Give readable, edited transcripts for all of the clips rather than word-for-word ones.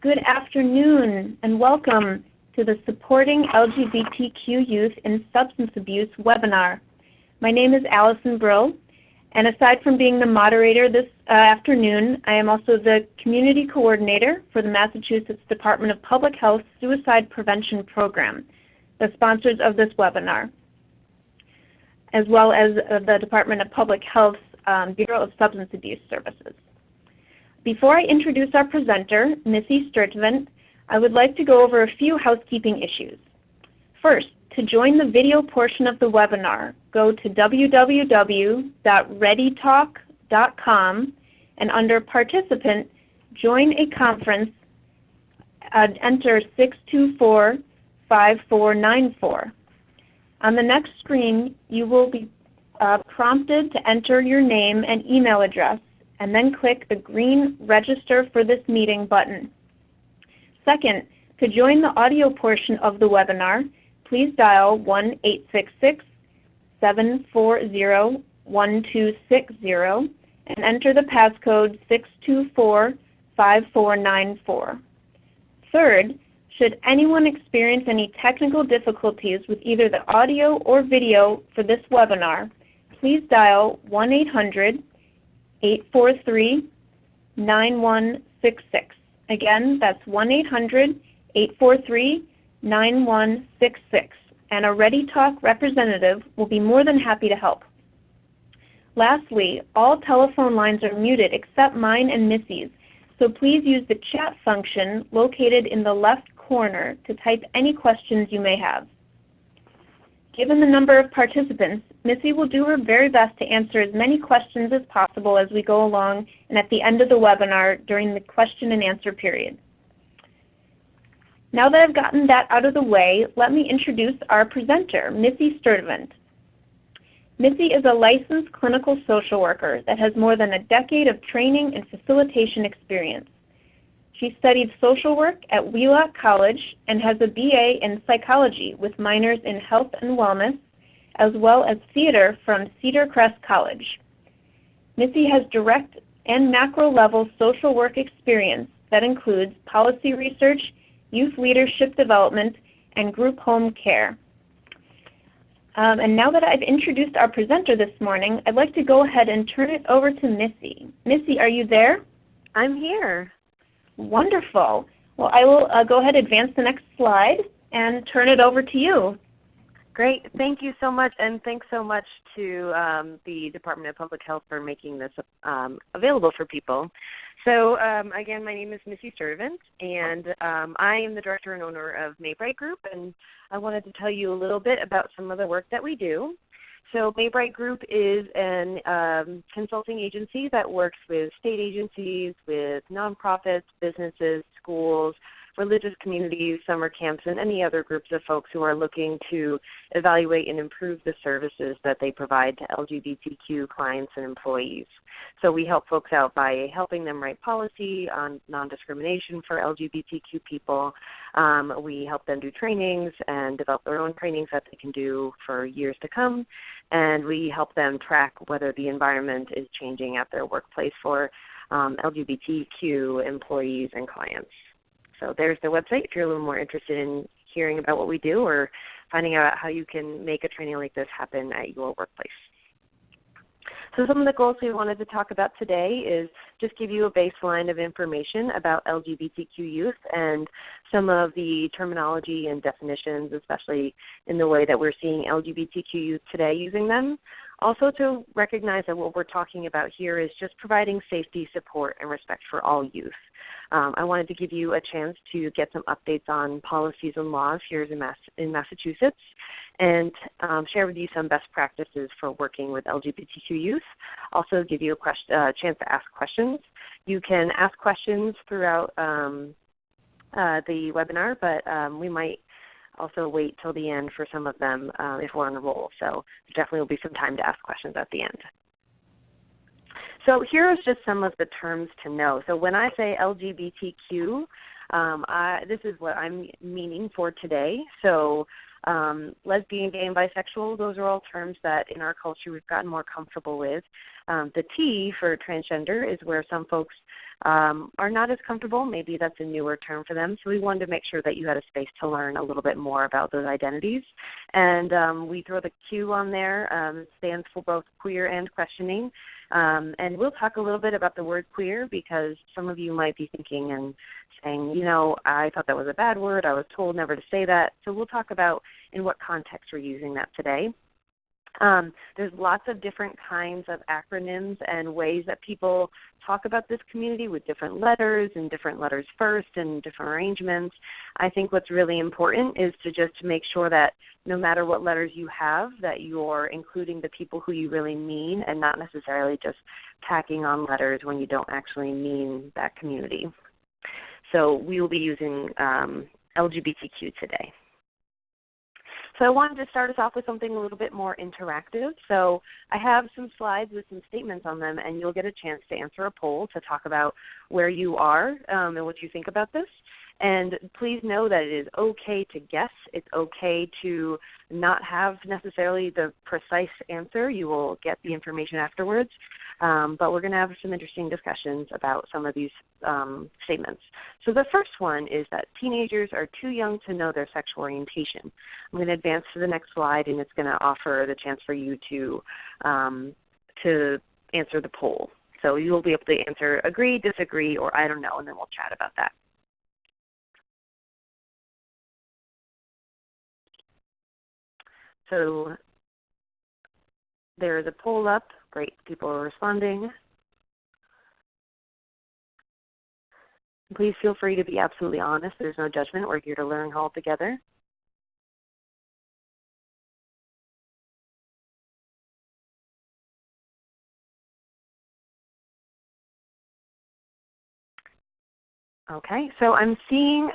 Good afternoon and welcome to the Supporting LGBTQ Youth in Substance Abuse webinar. My name is Allison Brill, and aside from being the moderator this afternoon, I am also the Community Coordinator for the Massachusetts Department of Public Health Suicide Prevention Program, the sponsors of this webinar, as well as the Department of Public Health's Bureau of Substance Abuse Services. Before I introduce our presenter, Missy Sturtevant, I would like to go over a few housekeeping issues. First, to join the video portion of the webinar, go to www.readytalk.com and under Participant, join a conference, enter 624-5494. On the next screen, you will be prompted to enter your name and email address, and then click the green Register for this meeting button. Second, to join the audio portion of the webinar, please dial 1-866-740-1260 and enter the passcode 624-5494. Third, should anyone experience any technical difficulties with either the audio or video for this webinar, please dial 1-800-843-9166. Again, that's 1-800-843-9166, and a ReadyTalk representative will be more than happy to help. Lastly, all telephone lines are muted except mine and Missy's, so please use the chat function located in the left corner to type any questions you may have. Given the number of participants, Missy will do her very best to answer as many questions as possible as we go along and at the end of the webinar during the question and answer period. Now that I've gotten that out of the way, let me introduce our presenter, Missy Sturtevant. Missy is a licensed clinical social worker that has more than a decade of training and facilitation experience. She studied social work at Wheelock College and has a BA in psychology with minors in health and wellness, as well as theater from Cedar Crest College. Missy has direct and macro-level social work experience that includes policy research, youth leadership development, and group home care. And now that I've introduced our presenter this morning, I'd like to go ahead and turn it over to Missy. Missy, are you there? I'm here. Wonderful. Well, I will go ahead and advance the next slide and turn it over to you. Great. Thank you so much, and thanks so much to the Department of Public Health for making this available for people. So again, my name is Missy Sturtevant, and I am the director and owner of Maybright Group, and I wanted to tell you a little bit about some of the work that we do. So Maybright Group is an consulting agency that works with state agencies, with nonprofits, businesses, schools, religious communities, summer camps, and any other groups of folks who are looking to evaluate and improve the services that they provide to LGBTQ clients and employees. So we help folks out by helping them write policy on non-discrimination for LGBTQ people. We help them do trainings and develop their own trainings that they can do for years to come. And we help them track whether the environment is changing at their workplace for LGBTQ employees and clients. So there's the website if you're a little more interested in hearing about what we do or finding out how you can make a training like this happen at your workplace. So some of the goals we wanted to talk about today is just give you a baseline of information about LGBTQ youth and some of the terminology and definitions, especially in the way that we're seeing LGBTQ youth today using them. Also to recognize that what we're talking about here is just providing safety, support, and respect for all youth. I wanted to give you a chance to get some updates on policies and laws here in Massachusetts and share with you some best practices for working with LGBTQ youth. Also give you a chance to ask questions. You can ask questions throughout the webinar, but we might also wait till the end for some of them if we're on a roll. So there definitely will be some time to ask questions at the end. So here is just some of the terms to know. So when I say LGBTQ, this is what I'm meaning for today. So Lesbian, gay, and bisexual, those are all terms that in our culture we've gotten more comfortable with. The T for transgender is where some folks are not as comfortable. Maybe that's a newer term for them. So we wanted to make sure that you had a space to learn a little bit more about those identities. And we throw the Q on there. It stands for both queer and questioning. And we'll talk a little bit about the word queer because some of you might be thinking and saying, you know, I thought that was a bad word. I was told never to say that. So we'll talk about in what context we're using that today. There's lots of different kinds of acronyms and ways that people talk about this community with different letters and different letters first and different arrangements. I think what's really important is to just make sure that no matter what letters you have, that you're including the people who you really mean and not necessarily just tacking on letters when you don't actually mean that community. So we will be using LGBTQ today. So I wanted to start us off with something a little bit more interactive. So I have some slides with some statements on them, and you'll get a chance to answer a poll to talk about where you are and what you think about this. And please know that it is okay to guess. It's okay to not have necessarily the precise answer. You will get the information afterwards. But we're going to have some interesting discussions about some of these statements. So the first one is that teenagers are too young to know their sexual orientation. I'm going to advance to the next slide, and it's going to offer the chance for you to answer the poll. So you will be able to answer agree, disagree, or I don't know, and then we'll chat about that. So there is a poll up. Great, people are responding. Please feel free to be absolutely honest. There's no judgment. We're here to learn all together. Okay, so I'm seeing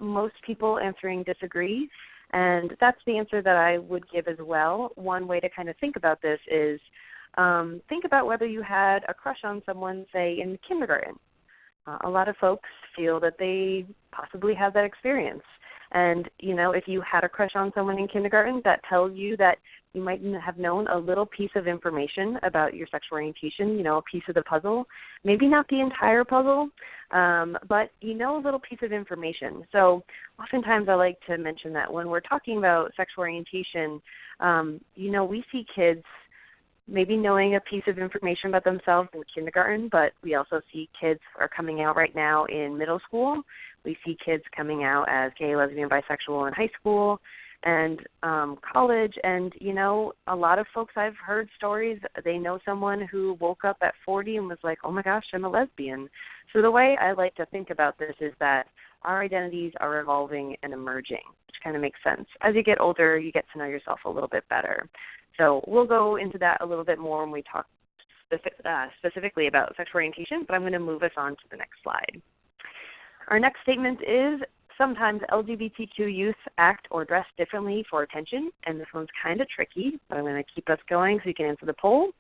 most people answering disagree, and that's the answer that I would give as well. One way to kind of think about this is think about whether you had a crush on someone, say, in kindergarten. A lot of folks feel that they possibly have that experience. And, you know, if you had a crush on someone in kindergarten, that tells you that you might have known a little piece of information about your sexual orientation, you know, a piece of the puzzle. Maybe not the entire puzzle, but you know a little piece of information. So oftentimes I like to mention that when we're talking about sexual orientation, you know, we see kids maybe knowing a piece of information about themselves in kindergarten, but we also see kids are coming out right now in middle school. We see kids coming out as gay, lesbian, bisexual in high school and college. And, you know, a lot of folks I've heard stories, they know someone who woke up at 40 and was like, oh my gosh, I'm a lesbian. So the way I like to think about this is that our identities are evolving and emerging, which kind of makes sense. As you get older, you get to know yourself a little bit better. So we'll go into that a little bit more when we talk specifically about sexual orientation, but I'm going to move us on to the next slide. Our next statement is, sometimes LGBTQ youth act or dress differently for attention, and this one's kind of tricky, but I'm going to keep us going so you can answer the poll.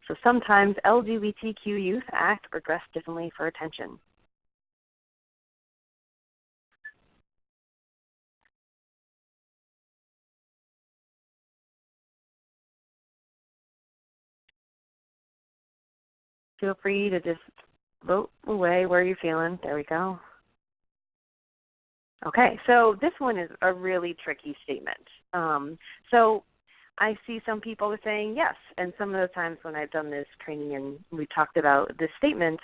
So sometimes LGBTQ youth act or dress differently for attention. Feel free to just vote away where you're feeling. There we go. Okay, so this one is a really tricky statement. So I see some people are saying yes, and some of the times when I've done this training and we talked about this statement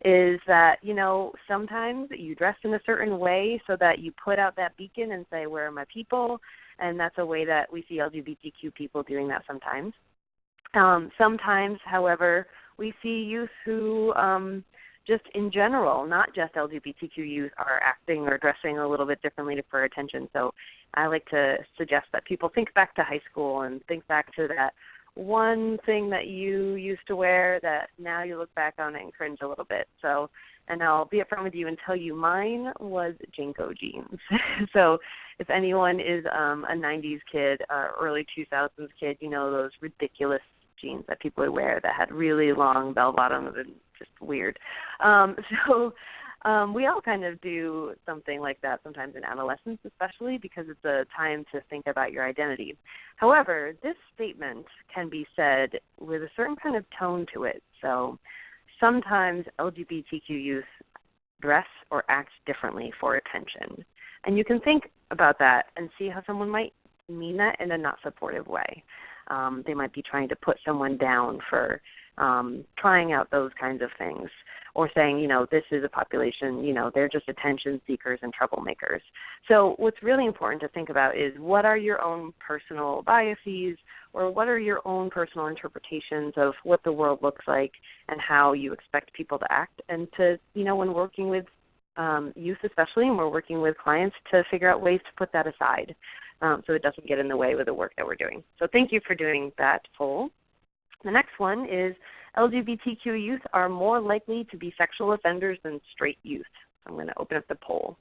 is that, you know, sometimes you dress in a certain way so that you put out that beacon and say, where are my people? And that's a way that we see LGBTQ people doing that sometimes. Sometimes, however, we see youth who just in general, not just LGBTQ youth, are acting or dressing a little bit differently for attention. So I like to suggest that people think back to high school and think back to that one thing that you used to wear that now you look back on it and cringe a little bit. So, and I'll be upfront with you and tell you mine was Jinko jeans. So if anyone is a 90s kid, early 2000s kid, you know those ridiculous jeans that people would wear that had really long bell bottoms and just weird. So We all kind of do something like that sometimes in adolescence, especially because it's a time to think about your identity. However, this statement can be said with a certain kind of tone to it. So sometimes LGBTQ youth dress or act differently for attention. And you can think about that and see how someone might mean that in a not supportive way. They might be trying to put someone down for trying out those kinds of things, or saying, this is a population, they're just attention seekers and troublemakers. So what's really important to think about is what are your own personal biases, or what are your own personal interpretations of what the world looks like and how you expect people to act, and to, when working with youth especially, and we're working with clients, to figure out ways to put that aside so it doesn't get in the way with the work that we're doing. So thank you for doing that poll. The next one is LGBTQ youth are more likely to be sexual offenders than straight youth. I'm going to open up the poll.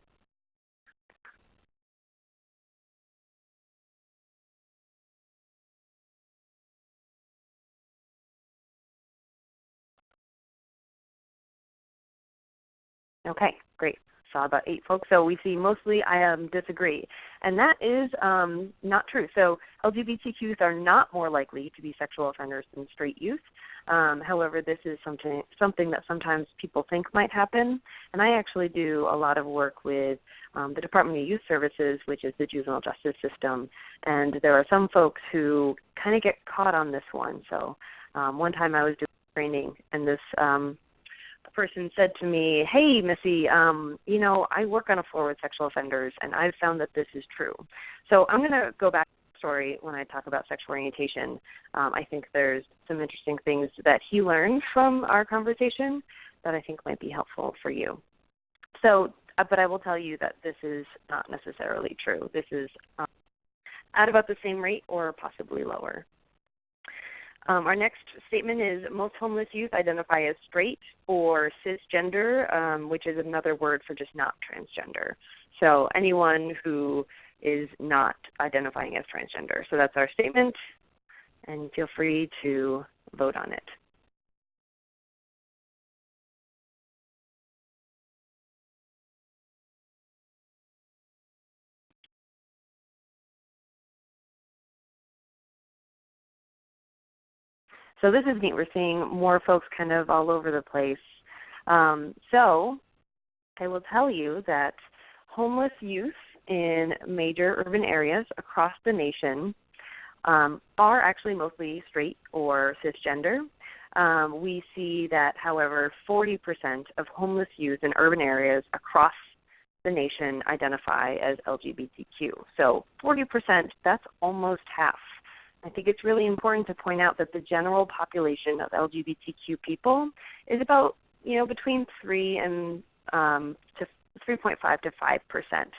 Okay, great. Saw about 8 folks. So we see mostly I disagree. And that is not true. So LGBTQ youth are not more likely to be sexual offenders than straight youth. However, this is something that sometimes people think might happen. And I actually do a lot of work with the Department of Youth Services, which is the juvenile justice system. And there are some folks who kind of get caught on this one. So one time I was doing training, and this person said to me, hey, Missy, I work on a floor with sexual offenders, and I've found that this is true. So I'm going to go back to the story when I talk about sexual orientation. I think there's some interesting things that he learned from our conversation that I think might be helpful for you. So, but I will tell you that this is not necessarily true. This is at about the same rate or possibly lower. Our next statement is most homeless youth identify as straight or cisgender, which is another word for just not transgender. So anyone who is not identifying as transgender. So that's our statement, and feel free to vote on it. So this is neat. We're seeing more folks kind of all over the place. So I will tell you that homeless youth in major urban areas across the nation are actually mostly straight or cisgender. We see that, however, 40% of homeless youth in urban areas across the nation identify as LGBTQ. So 40%, that's almost half. I think it's really important to point out that the general population of LGBTQ people is about, between 3.5 to 5%,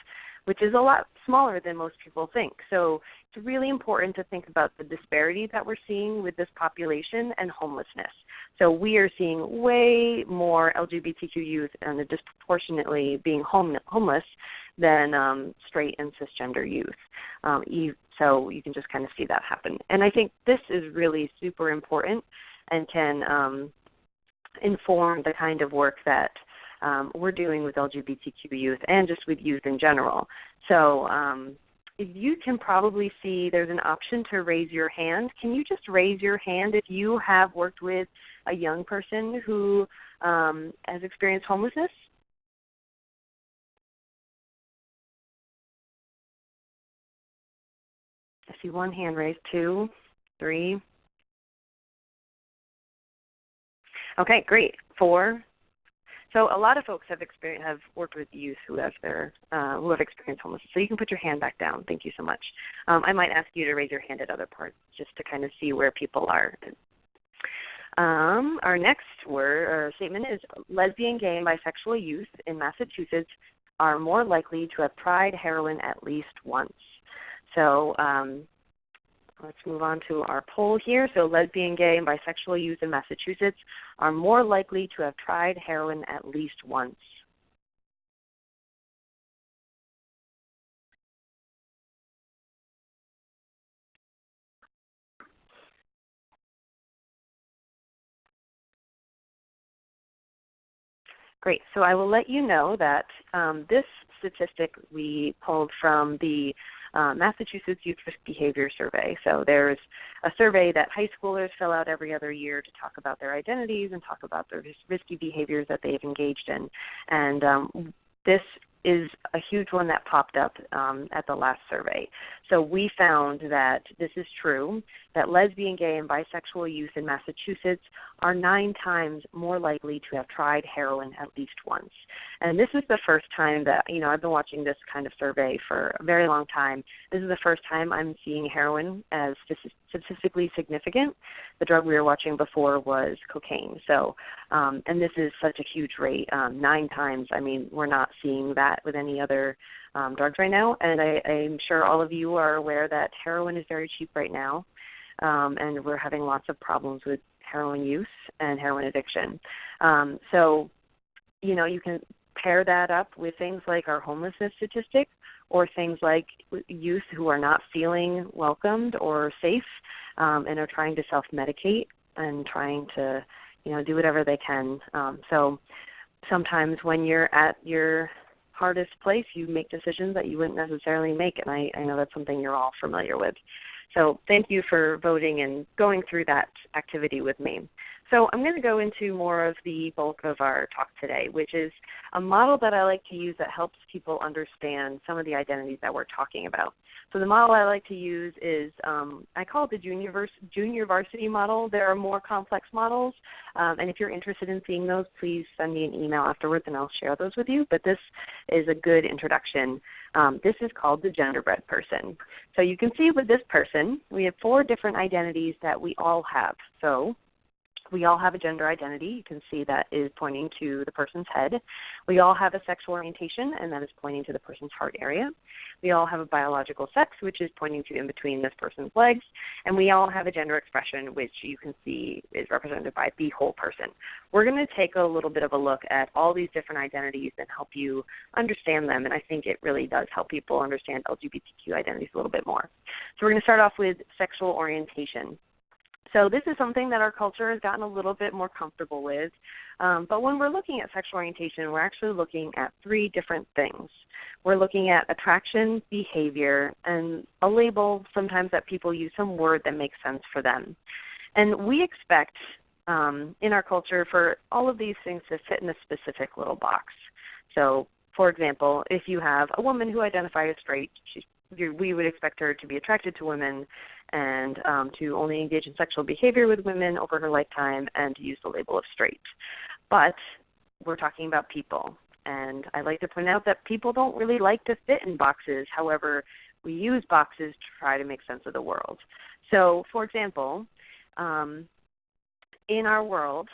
which is a lot smaller than most people think. So it's really important to think about the disparity that we're seeing with this population and homelessness. So we are seeing way more LGBTQ youth and disproportionately being homeless than straight and cisgender youth. So you can just kind of see that happen. And I think this is really super important and can inform the kind of work that we're doing with LGBTQ youth and just with youth in general. So you can probably see there's an option to raise your hand. Can you just raise your hand if you have worked with a young person who has experienced homelessness? I see one hand raised, 2, 3. Okay, great. 4. So a lot of folks have worked with youth who have experienced homelessness. So you can put your hand back down. Thank you so much. I might ask you to raise your hand at other parts just to kind of see where people are. Our next statement is lesbian, gay, and bisexual youth in Massachusetts are more likely to have tried heroin at least once. So let's move on to our poll here. So lesbian, gay, and bisexual youth in Massachusetts are more likely to have tried heroin at least once. Great. So I will let you know that this statistic we pulled from the Massachusetts Youth Risk Behavior Survey. So there's a survey that high schoolers fill out every other year to talk about their identities and talk about the risky behaviors that they've engaged in. And this is a huge one that popped up at the last survey. So we found that this is true, that lesbian, gay, and bisexual youth in Massachusetts are 9 times more likely to have tried heroin at least once. And this is the first time that, I've been watching this kind of survey for a very long time. This is the first time I'm seeing heroin as statistically significant. The drug we were watching before was cocaine. So, and this is such a huge rate, 9 times. I mean, we're not seeing that with any other drugs right now. And I'm sure all of you are aware that heroin is very cheap right now. And we're having lots of problems with heroin use and heroin addiction. So, you can pair that up with things like our homelessness statistic or things like youth who are not feeling welcomed or safe and are trying to self-medicate and trying to, do whatever they can. So sometimes when you're at your hardest place, you make decisions that you wouldn't necessarily make, and I know that's something you're all familiar with. So thank you for voting and going through that activity with me. So I'm going to go into more of the bulk of our talk today, which is a model that I like to use that helps people understand some of the identities that we're talking about. So the model I like to use is, I call it the junior varsity model. There are more complex models, and if you're interested in seeing those, please send me an email afterwards and I'll share those with you. But this is a good introduction. This is called the genderbread person. So you can see with this person, we have 4 different identities that we all have. So we all have a gender identity. You can see that is pointing to the person's head. We all have a sexual orientation, and that is pointing to the person's heart area. We all have a biological sex, which is pointing to in between this person's legs. And we all have a gender expression, which you can see is represented by the whole person. We're going to take a little bit of a look at all these different identities and help you understand them, and I think it really does help people understand LGBTQ identities a little bit more. So we're going to start off with sexual orientation. So this is something that our culture has gotten a little bit more comfortable with. But when we're looking at sexual orientation, we're actually looking at 3 different things. We're looking at attraction, behavior, and a label sometimes that people use, some word that makes sense for them. And we expect in our culture for all of these things to fit in a specific little box. So, for example, if you have a woman who identifies as straight, we would expect her to be attracted to women and to only engage in sexual behavior with women over her lifetime and to use the label of straight. But we're talking about people, and I like to point out that people don't really like to fit in boxes. However, we use boxes to try to make sense of the world. So, for example, in our world,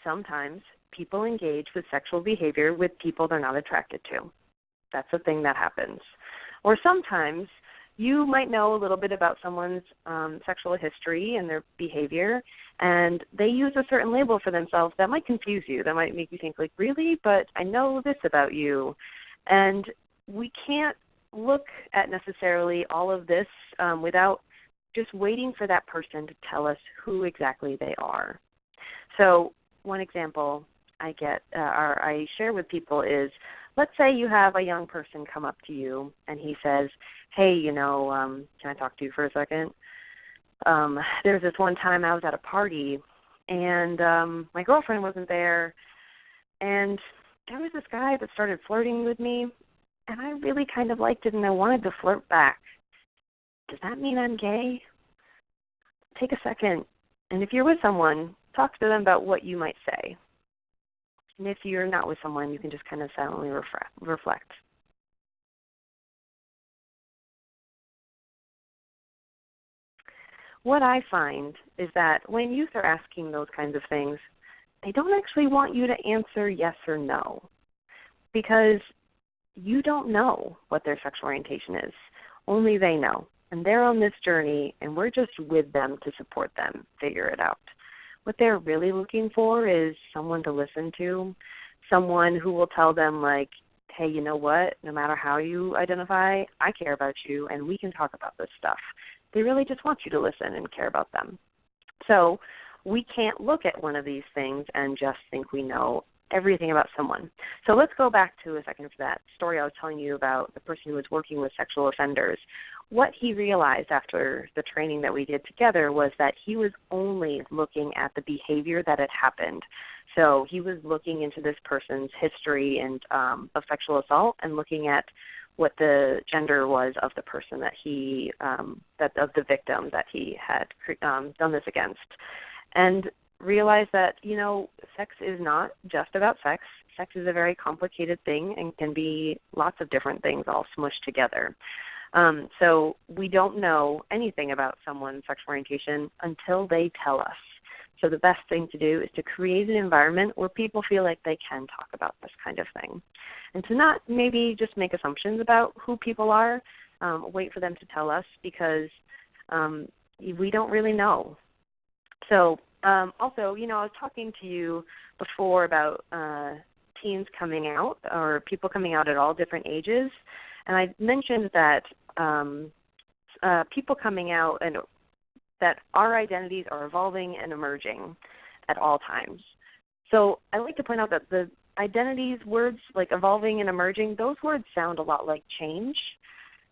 sometimes people engage with sexual behavior with people they're not attracted to. That's a thing that happens. Or sometimes you might know a little bit about someone's sexual history and their behavior, and they use a certain label for themselves that might confuse you. That might make you think, like, really? But I know this about you. And we can't look at necessarily all of this without just waiting for that person to tell us who exactly they are. So one example I share with people is, let's say you have a young person come up to you and he says, hey, can I talk to you for a second? There's this one time I was at a party and my girlfriend wasn't there, and there was this guy that started flirting with me, and I really kind of liked it and I wanted to flirt back. Does that mean I'm gay? Take a second, and if you're with someone, talk to them about what you might say. And if you're not with someone, you can just kind of silently reflect. What I find is that when youth are asking those kinds of things, they don't actually want you to answer yes or no, because you don't know what their sexual orientation is. Only they know. And they're on this journey, and we're just with them to support them figure it out. What they're really looking for is someone to listen to, someone who will tell them, like, hey, you know what, no matter how you identify, I care about you, and we can talk about this stuff. They really just want you to listen and care about them. So we can't look at one of these things and just think we know everything about someone. So let's go back to a second for that story I was telling you about the person who was working with sexual offenders. What he realized after the training that we did together was that he was only looking at the behavior that had happened. So he was looking into this person's history and of sexual assault and looking at what the gender was of the person that he, of the victim that he had done this against. And realize that, sex is not just about sex. Sex is a very complicated thing and can be lots of different things all smushed together. So we don't know anything about someone's sexual orientation until they tell us. So the best thing to do is to create an environment where people feel like they can talk about this kind of thing. And to not maybe just make assumptions about who people are, wait for them to tell us because we don't really know. So also, I was talking to you before about teens coming out or people coming out at all different ages. And I mentioned that people coming out and that our identities are evolving and emerging at all times. So I like to point out that the identities words like evolving and emerging, those words sound a lot like change.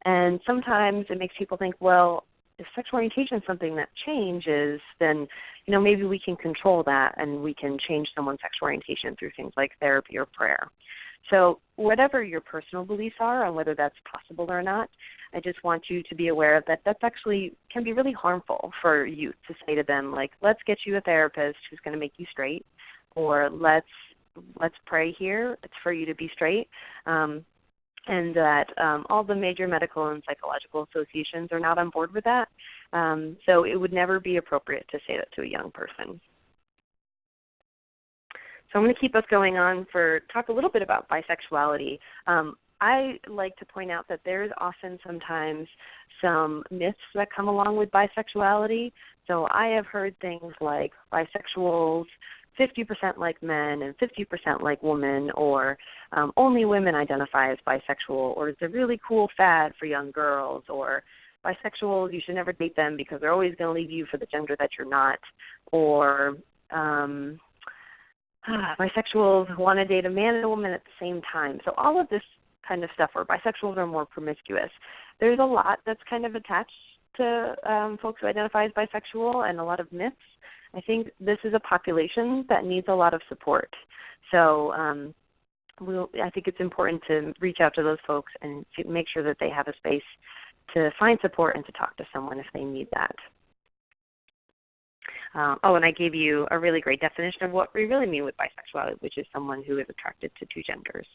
And sometimes it makes people think, well, if sexual orientation is something that changes, then maybe we can control that and we can change someone's sexual orientation through things like therapy or prayer. So whatever your personal beliefs are on whether that's possible or not, I just want you to be aware that that's actually can be really harmful for youth to say to them, like, let's get you a therapist who's going to make you straight, or let's pray here. It's for you to be straight. And that all the major medical and psychological associations are not on board with that. So it would never be appropriate to say that to a young person. So I'm going to keep us going on talk a little bit about bisexuality. I like to point out that there's often sometimes some myths that come along with bisexuality. So I have heard things like bisexuals 50% like men and 50% like women, or only women identify as bisexual, or it's a really cool fad for young girls, or bisexuals, you should never date them because they're always going to leave you for the gender that you're not, or bisexuals want to date a man and a woman at the same time. So all of this kind of stuff, or bisexuals are more promiscuous. There's a lot that's kind of attached to folks who identify as bisexual and a lot of myths. I think this is a population that needs a lot of support. So I think it's important to reach out to those folks and to make sure that they have a space to find support and to talk to someone if they need that. And I gave you a really great definition of what we really mean with bisexuality, which is someone who is attracted to two genders.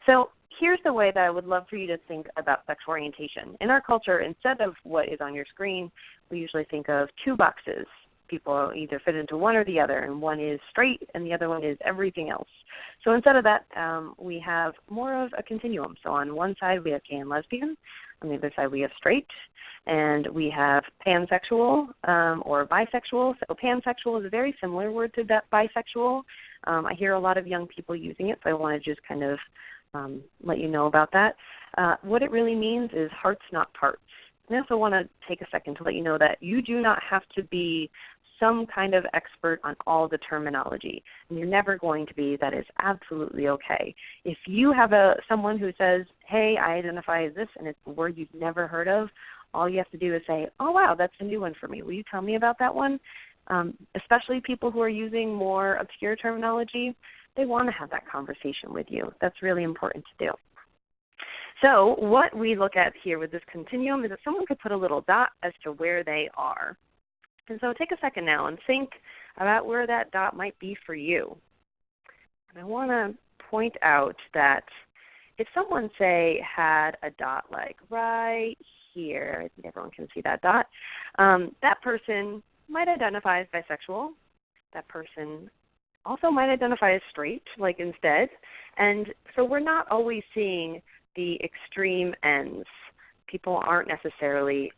So here's the way that I would love for you to think about sexual orientation. In our culture, instead of what is on your screen, we usually think of two boxes. People either fit into one or the other, and one is straight and the other one is everything else. So instead of that, we have more of a continuum. So on one side we have gay and lesbian, on the other side we have straight, and we have pansexual or bisexual. So pansexual is a very similar word to that bisexual. I hear a lot of young people using it, so I want to just kind of let you know about that. What it really means is hearts, not parts. And I also want to take a second to let you know that you do not have to be some kind of expert on all the terminology, and you're never going to be. That is absolutely okay. If you have someone who says, hey, I identify as this, and it's a word you've never heard of, all you have to do is say, oh, wow, that's a new one for me. Will you tell me about that one? Especially people who are using more obscure terminology, they want to have that conversation with you. That's really important to do. So what we look at here with this continuum is that someone could put a little dot as to where they are. And so take a second now and think about where that dot might be for you. And I want to point out that if someone, say, had a dot like right here, I think everyone can see that dot, that person might identify as bisexual. That person also might identify as straight, like instead. And so we're not always seeing the extreme ends. People aren't necessarily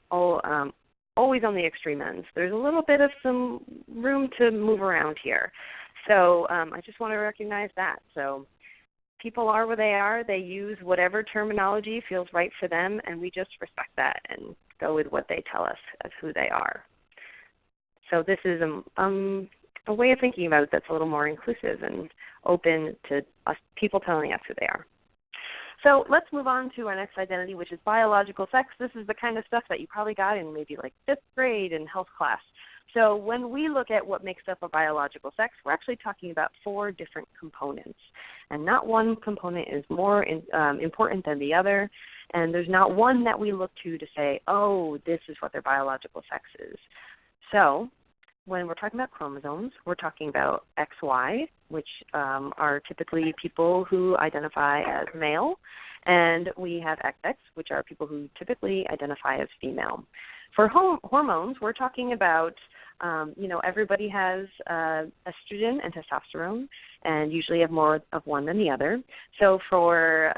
always on the extreme ends. There's a little bit of some room to move around here. So I just want to recognize that. So people are where they are. They use whatever terminology feels right for them, and we just respect that and go with what they tell us as who they are. So this is a way of thinking about it that's a little more inclusive and open to us people telling us who they are. So let's move on to our next identity, which is biological sex. This is the kind of stuff that you probably got in maybe like 5th grade in health class. So when we look at what makes up a biological sex, we're actually talking about 4 different components. And not one component is more important than the other. And there's not one that we look to say, oh, this is what their biological sex is. So when we're talking about chromosomes, we're talking about XY, which are typically people who identify as male, and we have XX, which are people who typically identify as female. For hormones, we're talking about, everybody has estrogen and testosterone, and usually have more of one than the other. So for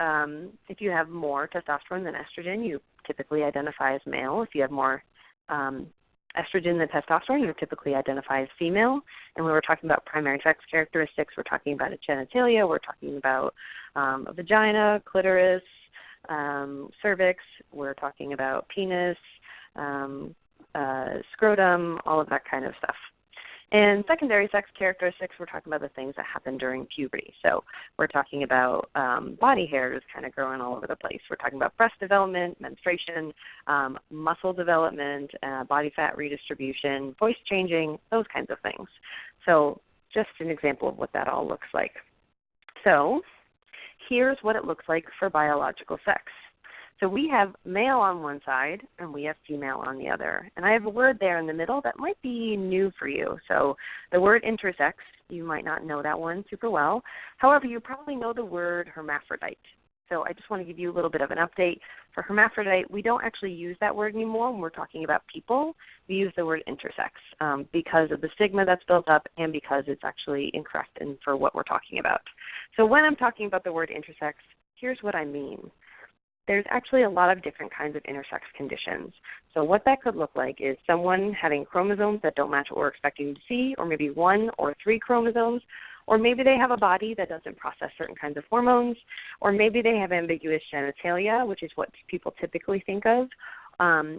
if you have more testosterone than estrogen, you typically identify as male. If you have more estrogen than testosterone, you typically identify as female. And when we're talking about primary sex characteristics, we're talking about a genitalia, we're talking about a vagina, clitoris, cervix, we're talking about penis, scrotum, all of that kind of stuff. And secondary sex characteristics, we're talking about the things that happen during puberty. So we're talking about body hairs kind of growing all over the place. We're talking about breast development, menstruation, muscle development, body fat redistribution, voice changing, those kinds of things. So just an example of what that all looks like. So here's what it looks like for biological sex. So we have male on one side and we have female on the other. And I have a word there in the middle that might be new for you. So the word intersex, you might not know that one super well. However, you probably know the word hermaphrodite. So I just want to give you a little bit of an update. For hermaphrodite, we don't actually use that word anymore when we're talking about people. We use the word intersex because of the stigma that's built up and because it's actually incorrect for what we're talking about. So when I'm talking about the word intersex, here's what I mean. There's actually a lot of different kinds of intersex conditions. So what that could look like is someone having chromosomes that don't match what we're expecting to see, or maybe 1 or 3 chromosomes, or maybe they have a body that doesn't process certain kinds of hormones, or maybe they have ambiguous genitalia, which is what people typically think of,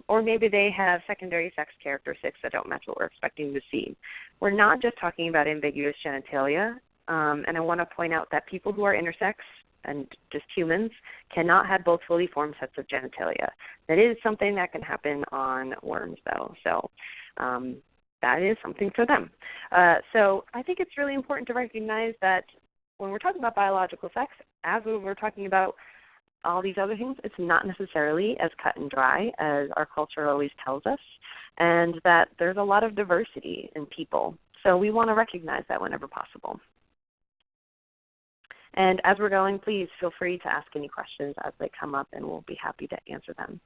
or maybe they have secondary sex characteristics that don't match what we're expecting to see. We're not just talking about ambiguous genitalia, and I want to point out that people who are intersex and just humans cannot have both fully formed sets of genitalia. That is something that can happen on worms, though. So that is something for them. So I think it's really important to recognize that when we're talking about biological sex, as we're talking about all these other things, it's not necessarily as cut and dry as our culture always tells us, and that there's a lot of diversity in people. So we want to recognize that whenever possible. And as we're going, please feel free to ask any questions as they come up, and we'll be happy to answer them.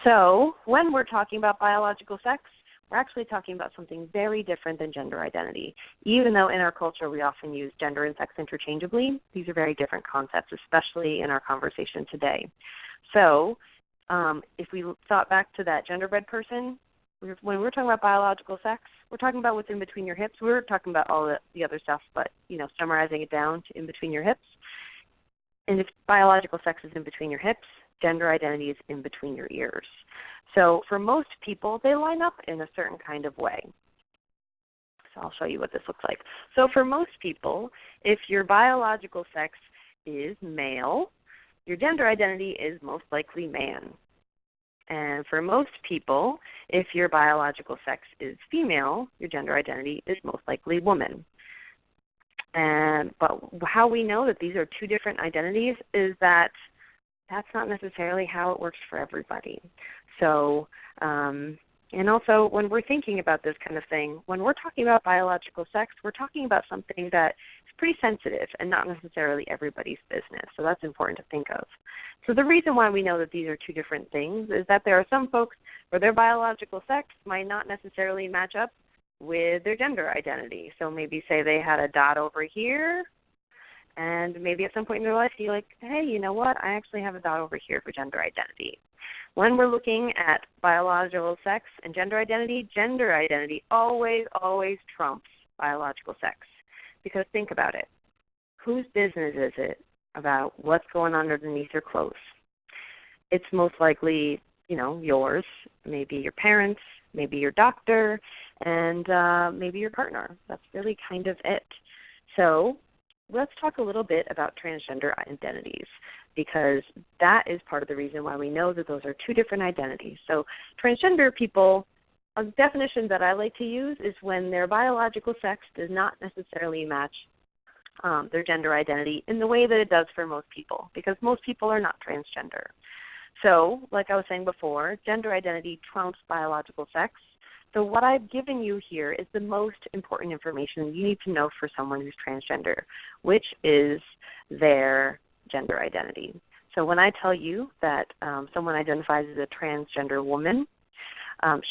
So when we're talking about biological sex, we're actually talking about something very different than gender identity. Even though in our culture we often use gender and sex interchangeably, these are very different concepts, especially in our conversation today. So if we thought back to that genderbread person, when we're talking about biological sex, we're talking about what's in between your hips. We're talking about all the other stuff, but summarizing it down to in between your hips. And if biological sex is in between your hips, gender identity is in between your ears. So for most people, they line up in a certain kind of way. So I'll show you what this looks like. So for most people, if your biological sex is male, your gender identity is most likely man. And for most people, if your biological sex is female, your gender identity is most likely woman. But how we know that these are 2 different identities is that that's not necessarily how it works for everybody. So, and also when we're thinking about this kind of thing, when we're talking about biological sex, we're talking about something that is pretty sensitive and not necessarily everybody's business. So that's important to think of. So the reason why we know that these are 2 different things is that there are some folks where their biological sex might not necessarily match up with their gender identity. So maybe say they had a dot over here, and maybe at some point in their life you're like, hey, you know what, I actually have a dot over here for gender identity. When we're looking at biological sex and gender identity always, always trumps biological sex. Because think about it. Whose business is it about what's going on underneath your clothes? It's most likely, yours, maybe your parents, maybe your doctor, and maybe your partner. That's really kind of it. So let's talk a little bit about transgender identities, because that is part of the reason why we know that those are two different identities. So transgender people, a definition that I like to use is when their biological sex does not necessarily match their gender identity in the way that it does for most people, because most people are not transgender. So like I was saying before, gender identity trumps biological sex. So what I've given you here is the most important information you need to know for someone who's transgender, which is their gender identity. So when I tell you that someone identifies as a transgender woman,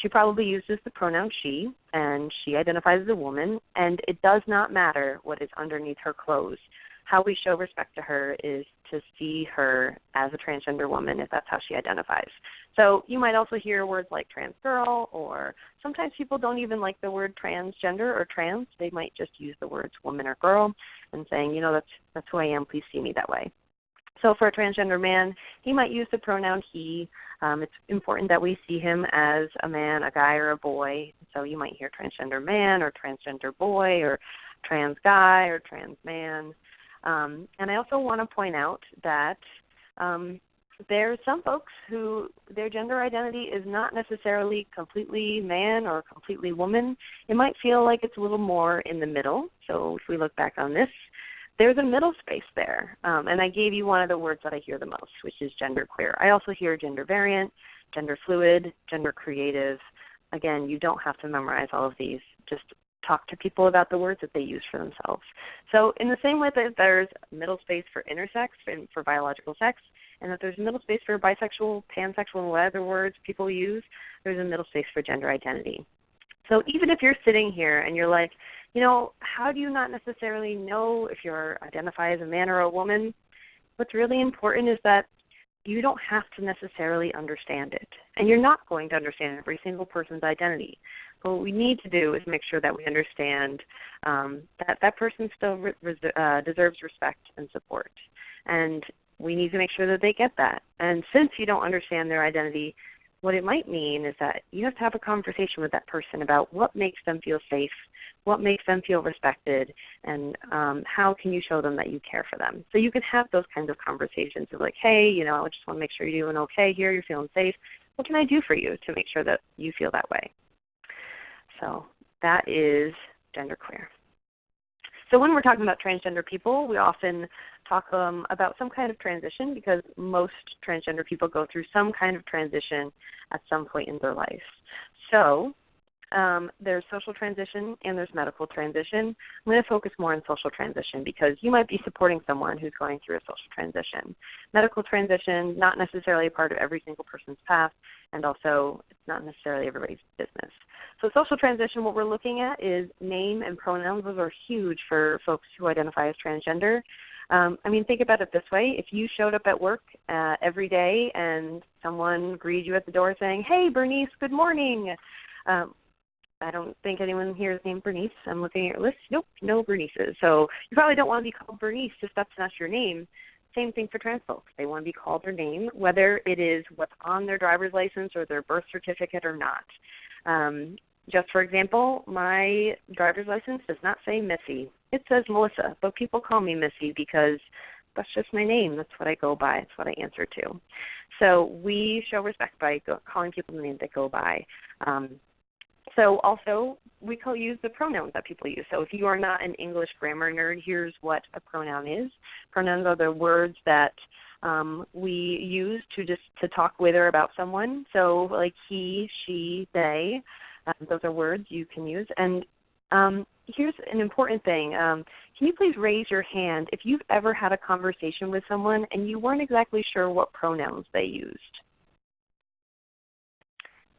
she probably uses the pronoun she, and she identifies as a woman, and it does not matter what is underneath her clothes. How we show respect to her is to see her as a transgender woman if that's how she identifies. So you might also hear words like trans girl, or sometimes people don't even like the word transgender or trans. They might just use the words woman or girl and saying, you know, that's who I am, please see me that way. So for a transgender man, he might use the pronoun he. It's important that we see him as a man, a guy, or a boy. So you might hear transgender man or transgender boy or trans guy or trans man. And I also want to point out that there's some folks who their gender identity is not necessarily completely man or completely woman. It might feel like it's a little more in the middle. So if we look back on this, there's a middle space there. And I gave you one of the words that I hear the most, which is genderqueer. I also hear gender variant, gender fluid, gender creative. Again, you don't have to memorize all of these. Just talk to people about the words that they use for themselves. So in the same way that there's middle space for intersex and for biological sex, and that there's a middle space for bisexual, pansexual, and what other words people use, there's a middle space for gender identity. So even if you're sitting here and you're like, you know, how do you not necessarily know if you're identify as a man or a woman? What's really important is that you don't have to necessarily understand it. And you're not going to understand every single person's identity. But what we need to do is make sure that we understand that that person still deserves respect and support. And we need to make sure that they get that. And since you don't understand their identity, what it might mean is that you have to have a conversation with that person about what makes them feel safe, what makes them feel respected, and how can you show them that you care for them. So you can have those kinds of conversations of like, hey, you know, I just want to make sure you're doing okay here, you're feeling safe. What can I do for you to make sure that you feel that way? So that is genderqueer. So when we're talking about transgender people, we often talk about some kind of transition, because most transgender people go through some kind of transition at some point in their life. So there's social transition and there's medical transition. I'm going to focus more on social transition because you might be supporting someone who's going through a social transition. Medical transition, not necessarily a part of every single person's path, and also it's not necessarily everybody's business. So social transition, what we're looking at is name and pronouns. Those are huge for folks who identify as transgender. I mean, think about it this way. If you showed up at work every day and someone greeted you at the door saying, hey, Bernice, good morning. I don't think anyone here is named Bernice. I'm looking at your list. Nope, no Bernices. So you probably don't want to be called Bernice if that's not your name. Same thing for trans folks. They want to be called their name, whether it is what's on their driver's license or their birth certificate or not. Just for example, my driver's license does not say Missy. It says Melissa, but people call me Missy because that's just my name. That's what I go by. It's what I answer to. So we show respect by calling people the name they go by. So also, we use the pronouns that people use. So if you are not an English grammar nerd, here's what a pronoun is. Pronouns are the words that we use to talk with or about someone. So like he, she, they, those are words you can use. And here's an important thing. Can you please raise your hand if you've ever had a conversation with someone and you weren't exactly sure what pronouns they used?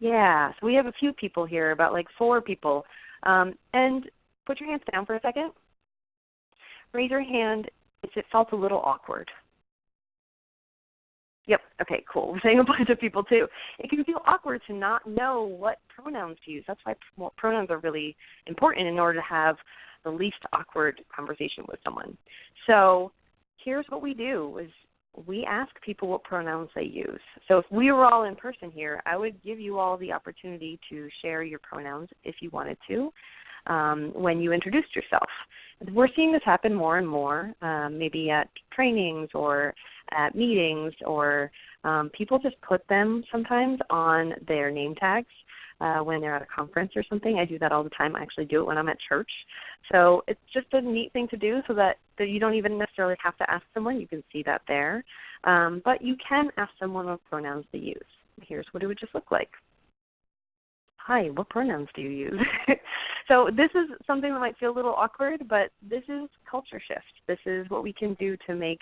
Yeah, so we have a few people here, about like 4 people. And put your hands down for a second. Raise your hand if it felt a little awkward. Yep, okay, cool. We're saying a bunch of people too. It can feel awkward to not know what pronouns to use. That's why pronouns are really important in order to have the least awkward conversation with someone. So here's what we do is we ask people what pronouns they use. So if we were all in person here, I would give you all the opportunity to share your pronouns if you wanted to when you introduced yourself. We're seeing this happen more and more, maybe at trainings or at meetings, or people just put them sometimes on their name tags when they're at a conference or something. I do that all the time. I actually do it when I'm at church. So it's just a neat thing to do so that you don't even necessarily have to ask someone. You can see that there. But you can ask someone what pronouns they use. Here's what it would just look like. Hi, what pronouns do you use? So this is something that might feel a little awkward, but this is culture shift. This is what we can do to make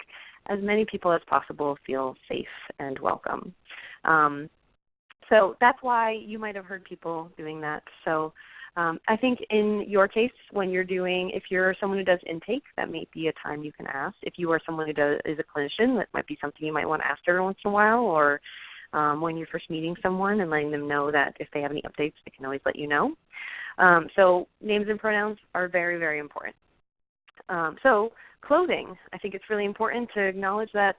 as many people as possible feel safe and welcome. So that's why you might have heard people doing that. So I think in your case, when you're doing, if you're someone who does intake, that may be a time you can ask. If you are someone who is a clinician, that might be something you might want to ask every once in a while, or when you're first meeting someone and letting them know that if they have any updates, they can always let you know. So names and pronouns are very, very important. So clothing, I think it's really important to acknowledge that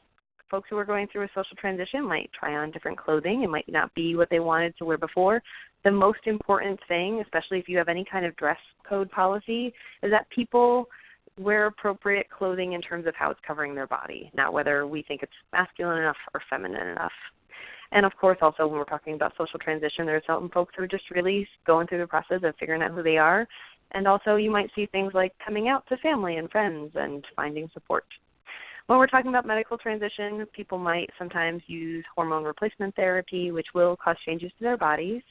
folks who are going through a social transition might try on different clothing. It might not be what they wanted to wear before. The most important thing, especially if you have any kind of dress code policy, is that people wear appropriate clothing in terms of how it's covering their body, not whether we think it's masculine enough or feminine enough. And of course, also when we're talking about social transition, there are some folks who are just really going through the process of figuring out who they are. And also you might see things like coming out to family and friends and finding support. When we're talking about medical transition, people might sometimes use hormone replacement therapy, which will cause changes to their bodies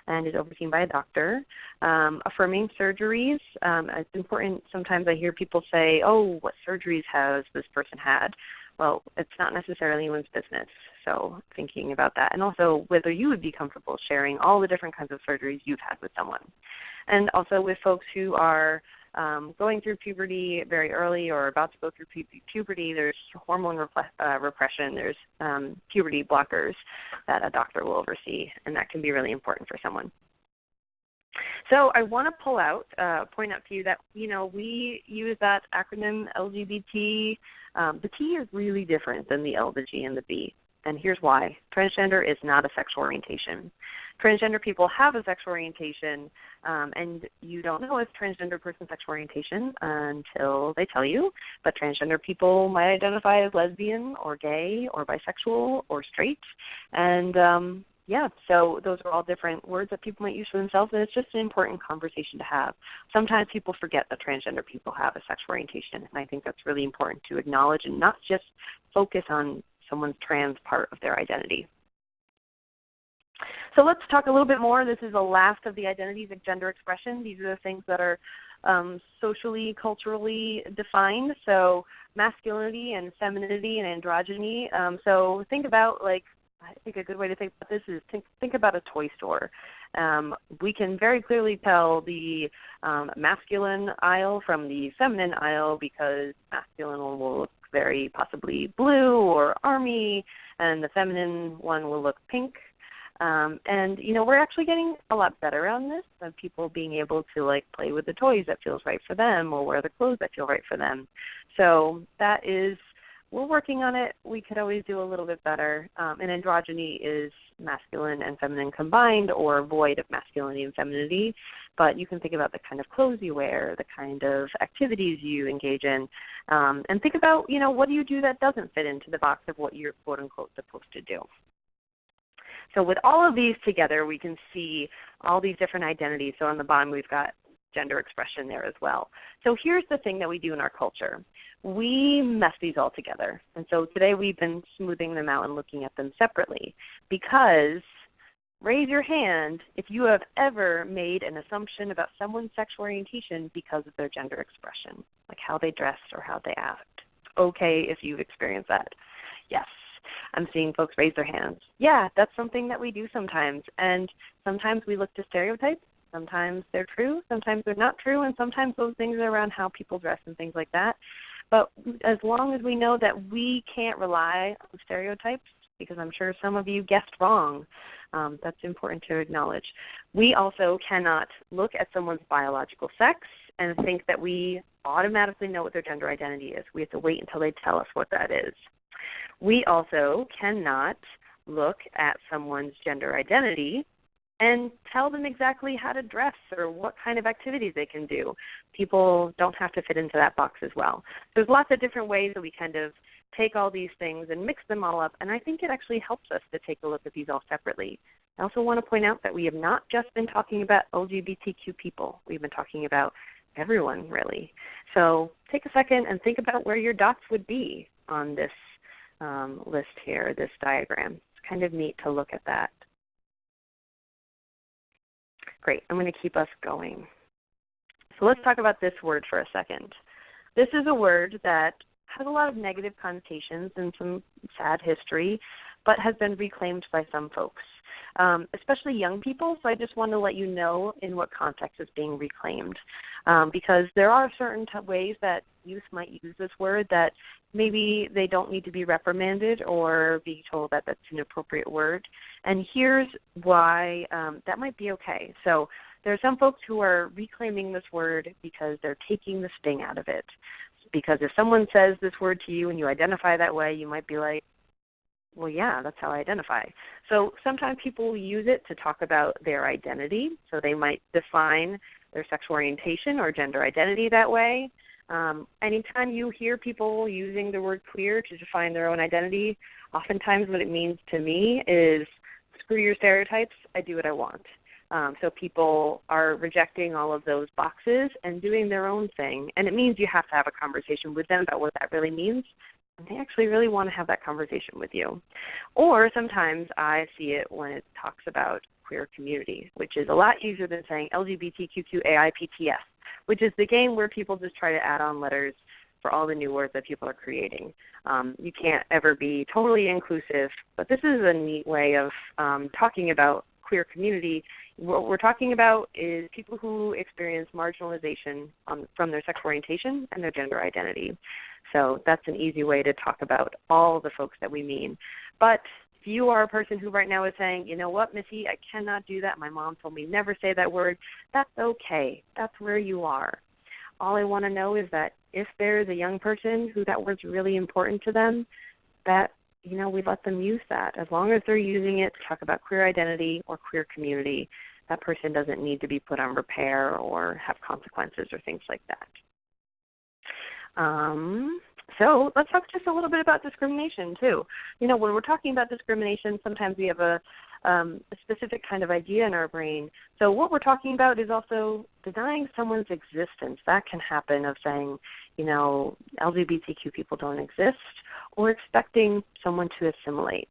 and is overseen by a doctor. Affirming surgeries, it's important. Sometimes I hear people say, oh, what surgeries has this person had? Well, it's not necessarily anyone's business, so thinking about that. And also whether you would be comfortable sharing all the different kinds of surgeries you've had with someone. And also with folks who are going through puberty very early or about to go through puberty, there's hormone repression, there's puberty blockers that a doctor will oversee, and that can be really important for someone. So I want to point out to you that, we use that acronym LGBT. The T is really different than the L, the G, and the B. And here's why. Transgender is not a sexual orientation. Transgender people have a sexual orientation, and you don't know it's transgender person's sexual orientation until they tell you. But transgender people might identify as lesbian or gay or bisexual or straight. And so those are all different words that people might use for themselves, and it's just an important conversation to have. Sometimes people forget that transgender people have a sexual orientation, and I think that's really important to acknowledge and not just focus on someone's trans part of their identity. So let's talk a little bit more. This is the last of the identities of gender expression. These are the things that are socially, culturally defined. So masculinity and femininity and androgyny. So think about, I think a good way to think about this is think about a toy store. We can very clearly tell the masculine aisle from the feminine aisle because masculine one will look very possibly blue or army, and the feminine one will look pink. And we're actually getting a lot better on this, of people being able to play with the toys that feels right for them or wear the clothes that feel right for them. So that is, we're working on it. We could always do a little bit better. And androgyny is masculine and feminine combined or void of masculinity and femininity. But you can think about the kind of clothes you wear, the kind of activities you engage in, and think about, what do you do that doesn't fit into the box of what you're quote-unquote supposed to do. So with all of these together, we can see all these different identities. So on the bottom, we've got gender expression there as well. So here's the thing that we do in our culture. We mess these all together. And so today we've been smoothing them out and looking at them separately because raise your hand if you have ever made an assumption about someone's sexual orientation because of their gender expression, like how they dress or how they act. Okay if you've experienced that. Yes. I'm seeing folks raise their hands. Yeah, that's something that we do sometimes. And sometimes we look to stereotypes. Sometimes they're true. Sometimes they're not true. And sometimes those things are around how people dress and things like that. But as long as we know that we can't rely on stereotypes, because I'm sure some of you guessed wrong, that's important to acknowledge. We also cannot look at someone's biological sex and think that we automatically know what their gender identity is. We have to wait until they tell us what that is. We also cannot look at someone's gender identity and tell them exactly how to dress or what kind of activities they can do. People don't have to fit into that box as well. There's lots of different ways that we kind of take all these things and mix them all up, and I think it actually helps us to take a look at these all separately. I also want to point out that we have not just been talking about LGBTQ people. We've been talking about everyone, really. So take a second and think about where your dots would be on this list here, this diagram. It's kind of neat to look at that. Great. I'm going to keep us going. So let's talk about this word for a second. This is a word that has a lot of negative connotations and some sad history, but has been reclaimed by some folks, especially young people. So I just want to let you know in what context it's being reclaimed, because there are certain ways that youth might use this word that maybe they don't need to be reprimanded or be told that that's an appropriate word. And here's why that might be okay. So there are some folks who are reclaiming this word because they're taking the sting out of it. Because if someone says this word to you and you identify that way, you might be like, well, yeah, that's how I identify. So sometimes people use it to talk about their identity. So they might define their sexual orientation or gender identity that way. Anytime you hear people using the word queer to define their own identity, oftentimes what it means to me is screw your stereotypes, I do what I want. So people are rejecting all of those boxes and doing their own thing. And it means you have to have a conversation with them about what that really means. And they actually really want to have that conversation with you. Or sometimes I see it when it talks about queer community, which is a lot easier than saying LGBTQAIPTS, which is the game where people just try to add on letters for all the new words that people are creating. You can't ever be totally inclusive, but this is a neat way of talking about queer community. What we're talking about is people who experience marginalization from their sexual orientation and their gender identity. So that's an easy way to talk about all the folks that we mean. But if you are a person who right now is saying, you know what, Missy, I cannot do that. My mom told me never say that word. That's okay. That's where you are. All I want to know is that if there is a young person who that word's really important to them, that we let them use that. As long as they're using it to talk about queer identity or queer community, that person doesn't need to be put on repair or have consequences or things like that. So let's talk just a little bit about discrimination too. When we're talking about discrimination, sometimes we have a specific kind of idea in our brain. So what we're talking about is also denying someone's existence. That can happen of saying, LGBTQ people don't exist, or expecting someone to assimilate.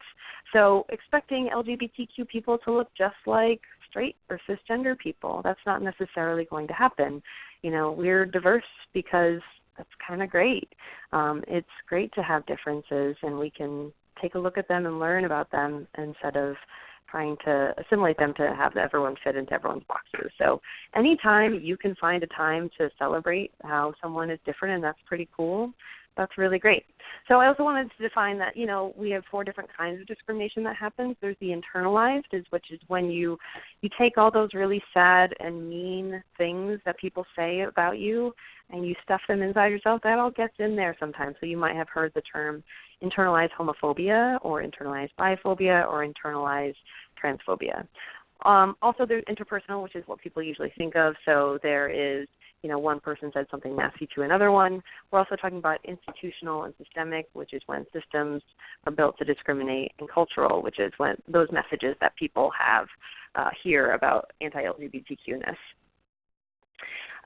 So expecting LGBTQ people to look just like straight or cisgender people, that's not necessarily going to happen. We're diverse because that's kind of great. It's great to have differences, and we can take a look at them and learn about them instead of trying to assimilate them to have everyone fit into everyone's boxes. So anytime you can find a time to celebrate how someone is different, and that's pretty cool, that's really great. So I also wanted to define that, we have 4 different kinds of discrimination that happens. There's the internalized, which is when you take all those really sad and mean things that people say about you and you stuff them inside yourself. That all gets in there sometimes. So you might have heard the term internalized homophobia or internalized biphobia or internalized transphobia. Also there's interpersonal, which is what people usually think of. So there is one person said something nasty to another one. We're also talking about institutional and systemic, which is when systems are built to discriminate, and cultural, which is when those messages that people have hear about anti-LGBTQ-ness.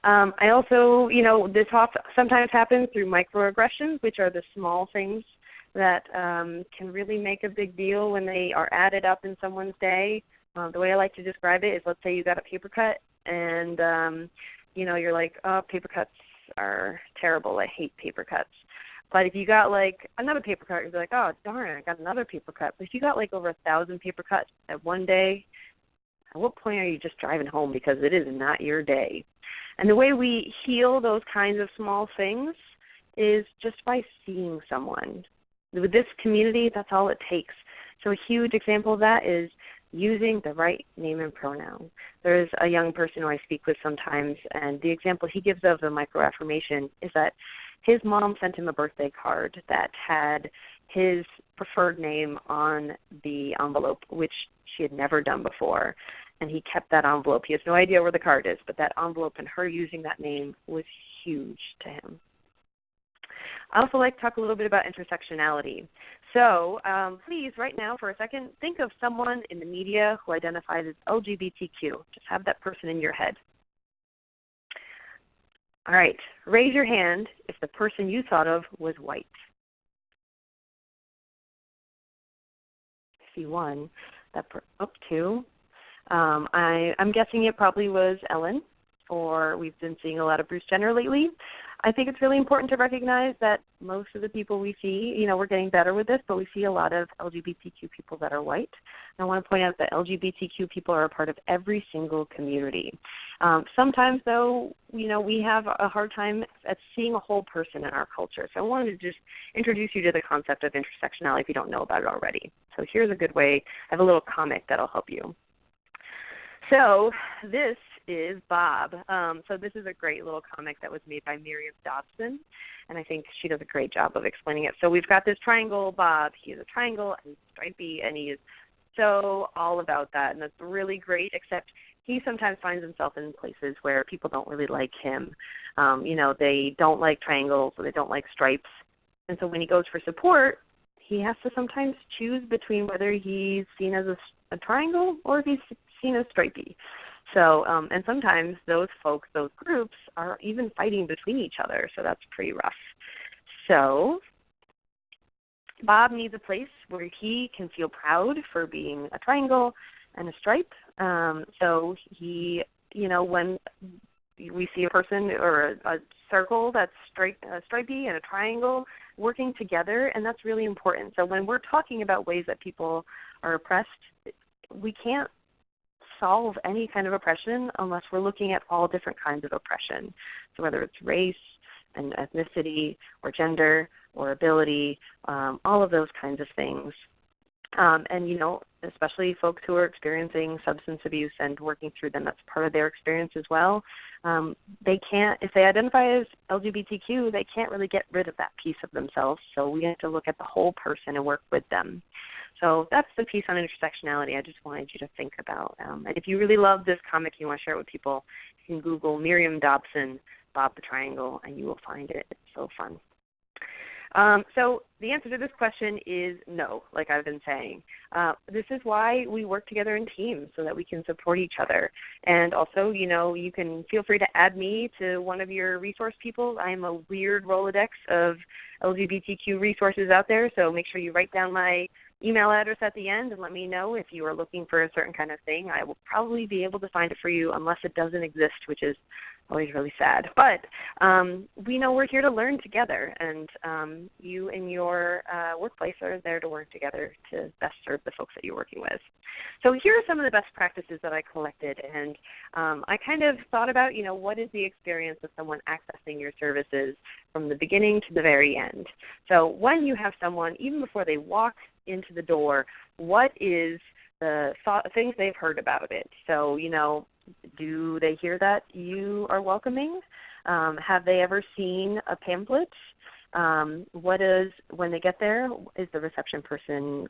I also, this sometimes happens through microaggressions, which are the small things that can really make a big deal when they are added up in someone's day. The way I like to describe it is, let's say you got a paper cut and you're like, oh, paper cuts are terrible. I hate paper cuts. But if you got like another paper cut, you'd be like, oh, darn, I got another paper cut. But if you got like over 1,000 paper cuts at one day, at what point are you just driving home because it is not your day? And the way we heal those kinds of small things is just by seeing someone. With this community, that's all it takes. So a huge example of that is using the right name and pronoun. There's a young person who I speak with sometimes, and the example he gives of the microaffirmation is that his mom sent him a birthday card that had his preferred name on the envelope, which she had never done before. And he kept that envelope. He has no idea where the card is, but that envelope and her using that name was huge to him. I also like to talk a little bit about intersectionality. So please, right now for a second, think of someone in the media who identifies as LGBTQ. Just have that person in your head. All right, raise your hand if the person you thought of was white. I see one. Up two. I'm guessing it probably was Ellen, or we've been seeing a lot of Bruce Jenner lately. I think it's really important to recognize that most of the people we see, we're getting better with this, but we see a lot of LGBTQ people that are white. And I want to point out that LGBTQ people are a part of every single community. Sometimes, though, we have a hard time at seeing a whole person in our culture. So I wanted to just introduce you to the concept of intersectionality if you don't know about it already. So here's a good way. I have a little comic that will help you. So this is Bob. So this is a great little comic that was made by Miriam Dobson, and I think she does a great job of explaining it. So we've got this triangle, Bob. He is a triangle and stripey, and he is so all about that, and that's really great, except he sometimes finds himself in places where people don't really like him. They don't like triangles or they don't like stripes, and so when he goes for support, he has to sometimes choose between whether he's seen as a triangle or if he's seen as stripey. So, and sometimes those folks, those groups, are even fighting between each other, so that's pretty rough. So Bob needs a place where he can feel proud for being a triangle and a stripe. So he, when we see a person or a circle that's stripey and a triangle working together, and that's really important. So when we're talking about ways that people are oppressed, we can't solve any kind of oppression unless we're looking at all different kinds of oppression. So whether it's race and ethnicity or gender or ability, all of those kinds of things. And, especially folks who are experiencing substance abuse and working through them, that's part of their experience as well. They can't, if they identify as LGBTQ, they can't really get rid of that piece of themselves. So we have to look at the whole person and work with them. So that's the piece on intersectionality I just wanted you to think about. And if you really love this comic, you want to share it with people, you can Google Miriam Dobson, Bob the Triangle, and you will find it. It's so fun. So the answer to this question is no, like I've been saying. This is why we work together in teams, so that we can support each other. And also, you can feel free to add me to one of your resource people. I am a weird Rolodex of LGBTQ resources out there, so make sure you write down my email address at the end and let me know if you are looking for a certain kind of thing. I will probably be able to find it for you unless it doesn't exist, which is always really sad. But we know we're here to learn together, and you and your workplace are there to work together to best serve the folks that you're working with. So here are some of the best practices that I collected, and I kind of thought about, what is the experience of someone accessing your services from the beginning to the very end. So when you have someone, even before they walk into the door, what is the things they've heard about it? So, do they hear that you are welcoming? Have they ever seen a pamphlet? When they get there, is the reception person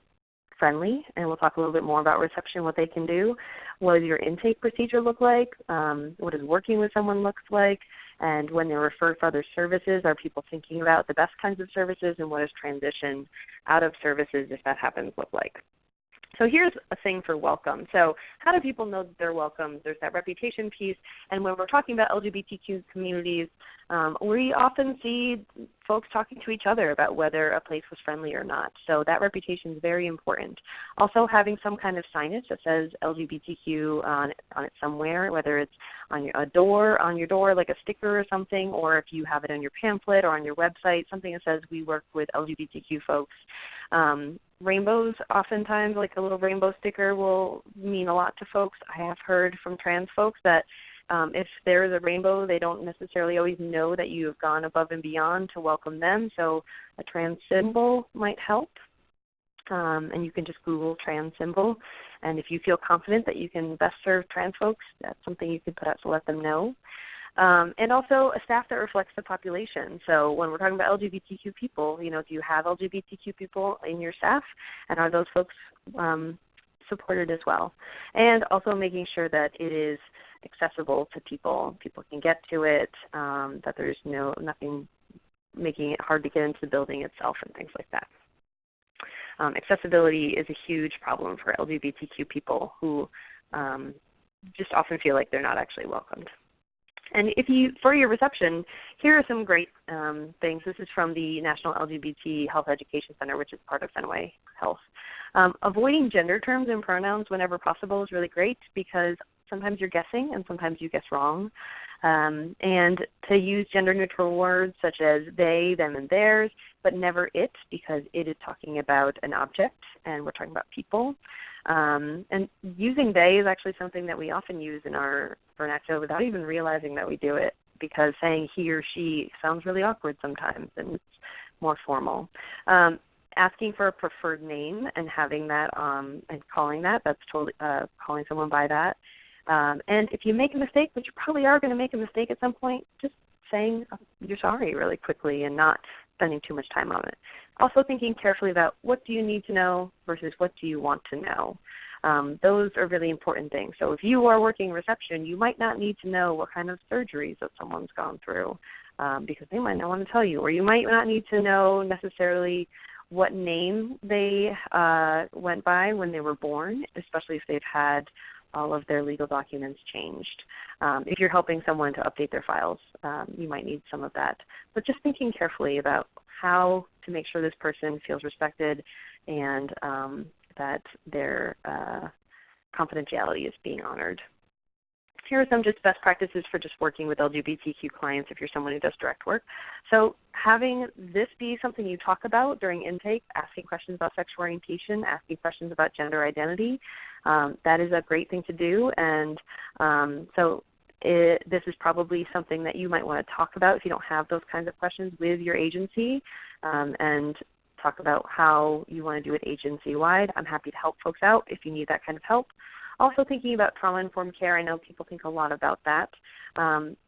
friendly? And we'll talk a little bit more about reception, what they can do. What does your intake procedure look like? What does working with someone looks like? And when they're referred for other services, are people thinking about the best kinds of services? And what does transition out of services, if that happens, look like? So here's a thing for welcome. So how do people know that they're welcome? There's that reputation piece. And when we're talking about LGBTQ communities, we often see folks talking to each other about whether a place was friendly or not. So that reputation is very important. Also having some kind of signage that says LGBTQ on it somewhere, whether it's on your door, like a sticker or something, or if you have it on your pamphlet or on your website, something that says we work with LGBTQ folks. Rainbows, oftentimes, like a little rainbow sticker will mean a lot to folks. I have heard from trans folks that if there is a rainbow, they don't necessarily always know that you have gone above and beyond to welcome them. So a trans symbol might help. And you can just Google trans symbol. And if you feel confident that you can best serve trans folks, that's something you can put out to let them know. And also a staff that reflects the population. So when we're talking about LGBTQ people, do you have LGBTQ people in your staff, and are those folks supported as well? And also making sure that it is accessible to people. People can get to it, that there's nothing making it hard to get into the building itself and things like that. Accessibility is a huge problem for LGBTQ people who just often feel like they're not actually welcomed. And for your reception, here are some great things. This is from the National LGBT Health Education Center, which is part of Fenway Health. Avoiding gender terms and pronouns whenever possible is really great, because sometimes you're guessing and sometimes you guess wrong. And to use gender-neutral words such as they, them, and theirs, but never it, because it is talking about an object and we're talking about people. And using they is actually something that we often use in our vernacular without even realizing that we do it, because saying he or she sounds really awkward sometimes and it's more formal. Asking for a preferred name and having that and calling that's totally calling someone by that. And if you make a mistake, which you probably are going to make a mistake at some point, just saying you're sorry really quickly and not spending too much time on it. Also thinking carefully about what do you need to know versus what do you want to know. Those are really important things. So if you are working reception, you might not need to know what kind of surgeries that someone's gone through because they might not want to tell you. Or you might not need to know necessarily what name they went by when they were born, especially if they've had all of their legal documents changed. If you're helping someone to update their files, you might need some of that. But just thinking carefully about how to make sure this person feels respected and that their confidentiality is being honored. Here are some just best practices for just working with LGBTQ clients if you're someone who does direct work. So having this be something you talk about during intake, asking questions about sexual orientation, asking questions about gender identity, that is a great thing to do. And this is probably something that you might want to talk about if you don't have those kinds of questions with your agency, and talk about how you want to do it agency-wide. I'm happy to help folks out if you need that kind of help. Also thinking about trauma-informed care, I know people think a lot about that.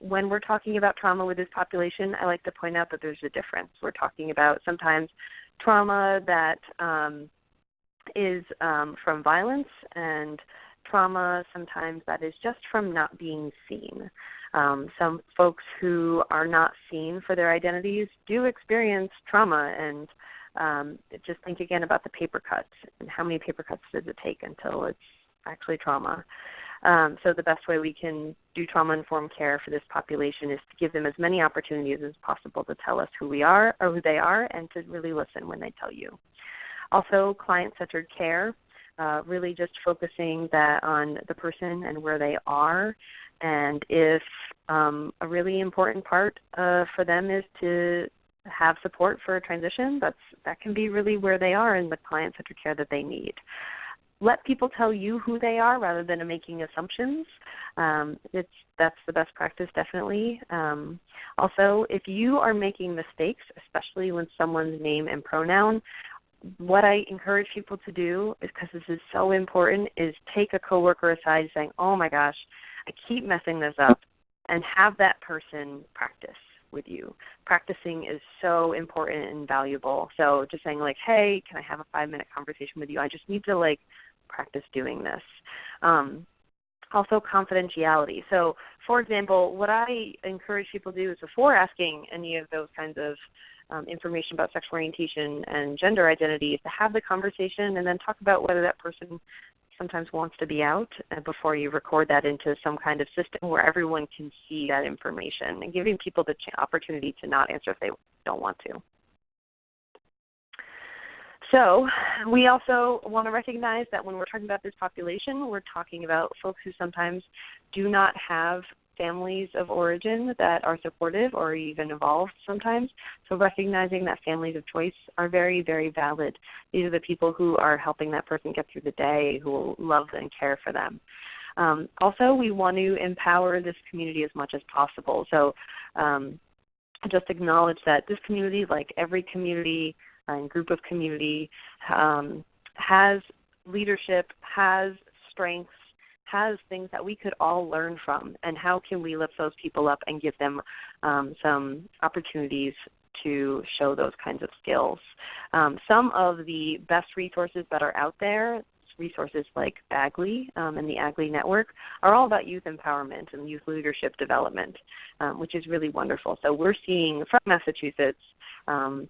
When we're talking about trauma with this population, I like to point out that there's a difference. We're talking about sometimes trauma that is from violence, and trauma sometimes that is just from not being seen. Some folks who are not seen for their identities do experience trauma, and just think again about the paper cuts and how many paper cuts does it take until it's actually trauma. So the best way we can do trauma-informed care for this population is to give them as many opportunities as possible to tell us who we are or who they are, and to really listen when they tell you. Also, client-centered care, really just focusing on the person and where they are, and if a really important part for them is to have support for a transition, that can be really where they are in the client-centered care that they need. Let people tell you who they are rather than making assumptions. That's the best practice, definitely. Also, if you are making mistakes, especially when someone's name and pronoun, what I encourage people to do, because this is so important, is take a coworker aside saying, oh my gosh, I keep messing this up, and have that person practice with you. Practicing is so important and valuable. So just saying like, hey, can I have a 5-minute conversation with you? I just need to practice doing this. Also confidentiality. So for example, what I encourage people to do is before asking any of those kinds of information about sexual orientation and gender identity is to have the conversation and then talk about whether that person sometimes wants to be out before you record that into some kind of system where everyone can see that information, and giving people the opportunity to not answer if they don't want to. So we also want to recognize that when we're talking about this population, we're talking about folks who sometimes do not have families of origin that are supportive or even involved sometimes. So recognizing that families of choice are very, very valid. These are the people who are helping that person get through the day, who will love and care for them. Also, we want to empower this community as much as possible. So just acknowledge that this community, like every community and group of community, has leadership, has strengths, has things that we could all learn from, and how can we lift those people up and give them some opportunities to show those kinds of skills. Some of the best resources that are out there, resources like AGLI and the AGLI network, are all about youth empowerment and youth leadership development, which is really wonderful. So we're seeing from Massachusetts,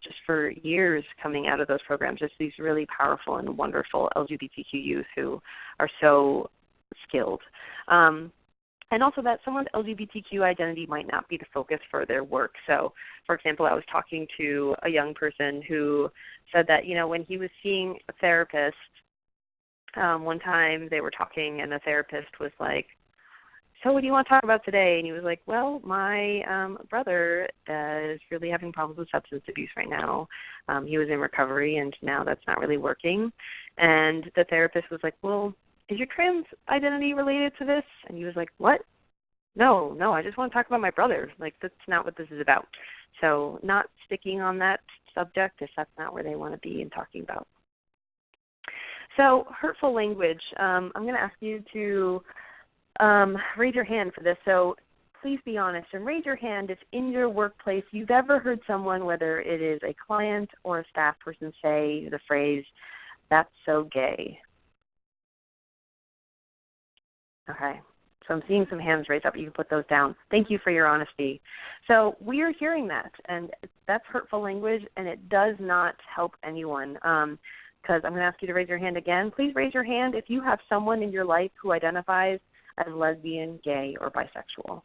just for years coming out of those programs, just these really powerful and wonderful LGBTQ youth who are so skilled. And also that someone's LGBTQ identity might not be the focus for their work. So, for example, I was talking to a young person who said that, when he was seeing a therapist, one time they were talking and the therapist was like, so what do you want to talk about today? And he was like, well, my brother is really having problems with substance abuse right now. He was in recovery and now that's not really working. And the therapist was like, well, is your trans identity related to this? And he was like, what? No, I just want to talk about my brother. Like, that's not what this is about. So not sticking on that subject if that's not where they want to be and talking about. So hurtful language, I'm going to ask you to raise your hand for this. So please be honest and raise your hand if in your workplace you've ever heard someone, whether it is a client or a staff person, say the phrase, "That's so gay." Okay, so I'm seeing some hands raised up. You can put those down. Thank you for your honesty. So we are hearing that, and that's hurtful language, and it does not help anyone. Because I'm going to ask you to raise your hand again. Please raise your hand if you have someone in your life who identifies as lesbian, gay, or bisexual.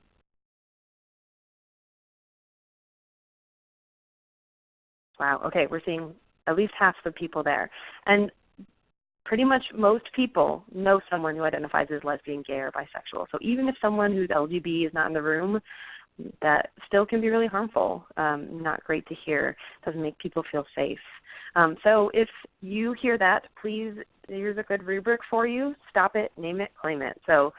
Wow, okay, we're seeing at least half the people there. And pretty much most people know someone who identifies as lesbian, gay, or bisexual. So even if someone who's LGB is not in the room, that still can be really harmful, not great to hear, doesn't make people feel safe. So if you hear that, please, here's a good rubric for you. Stop it, name it, claim it. So,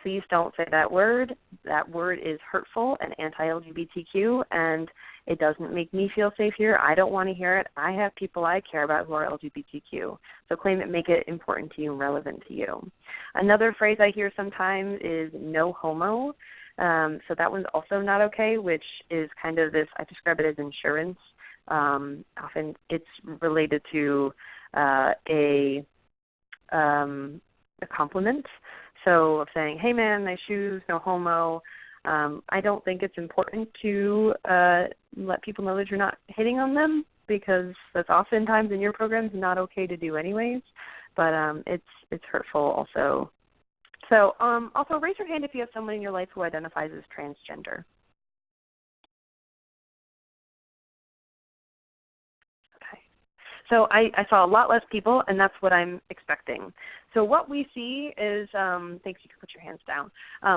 please don't say that word. That word is hurtful and anti-LGBTQ, and it doesn't make me feel safe here. I don't want to hear it. I have people I care about who are LGBTQ. So claim it, make it important to you and relevant to you. Another phrase I hear sometimes is no homo. So that one's also not okay, which is kind of this, I describe it as insurance. Often it's related to a compliment. So of saying, hey man, nice shoes, no homo. I don't think it's important to let people know that you're not hitting on them, because that's oftentimes in your programs not okay to do anyways. But it's hurtful also. So also raise your hand if you have someone in your life who identifies as transgender. Okay. So I saw a lot less people, and that's what I'm expecting. So what we see is, thanks, you can put your hands down.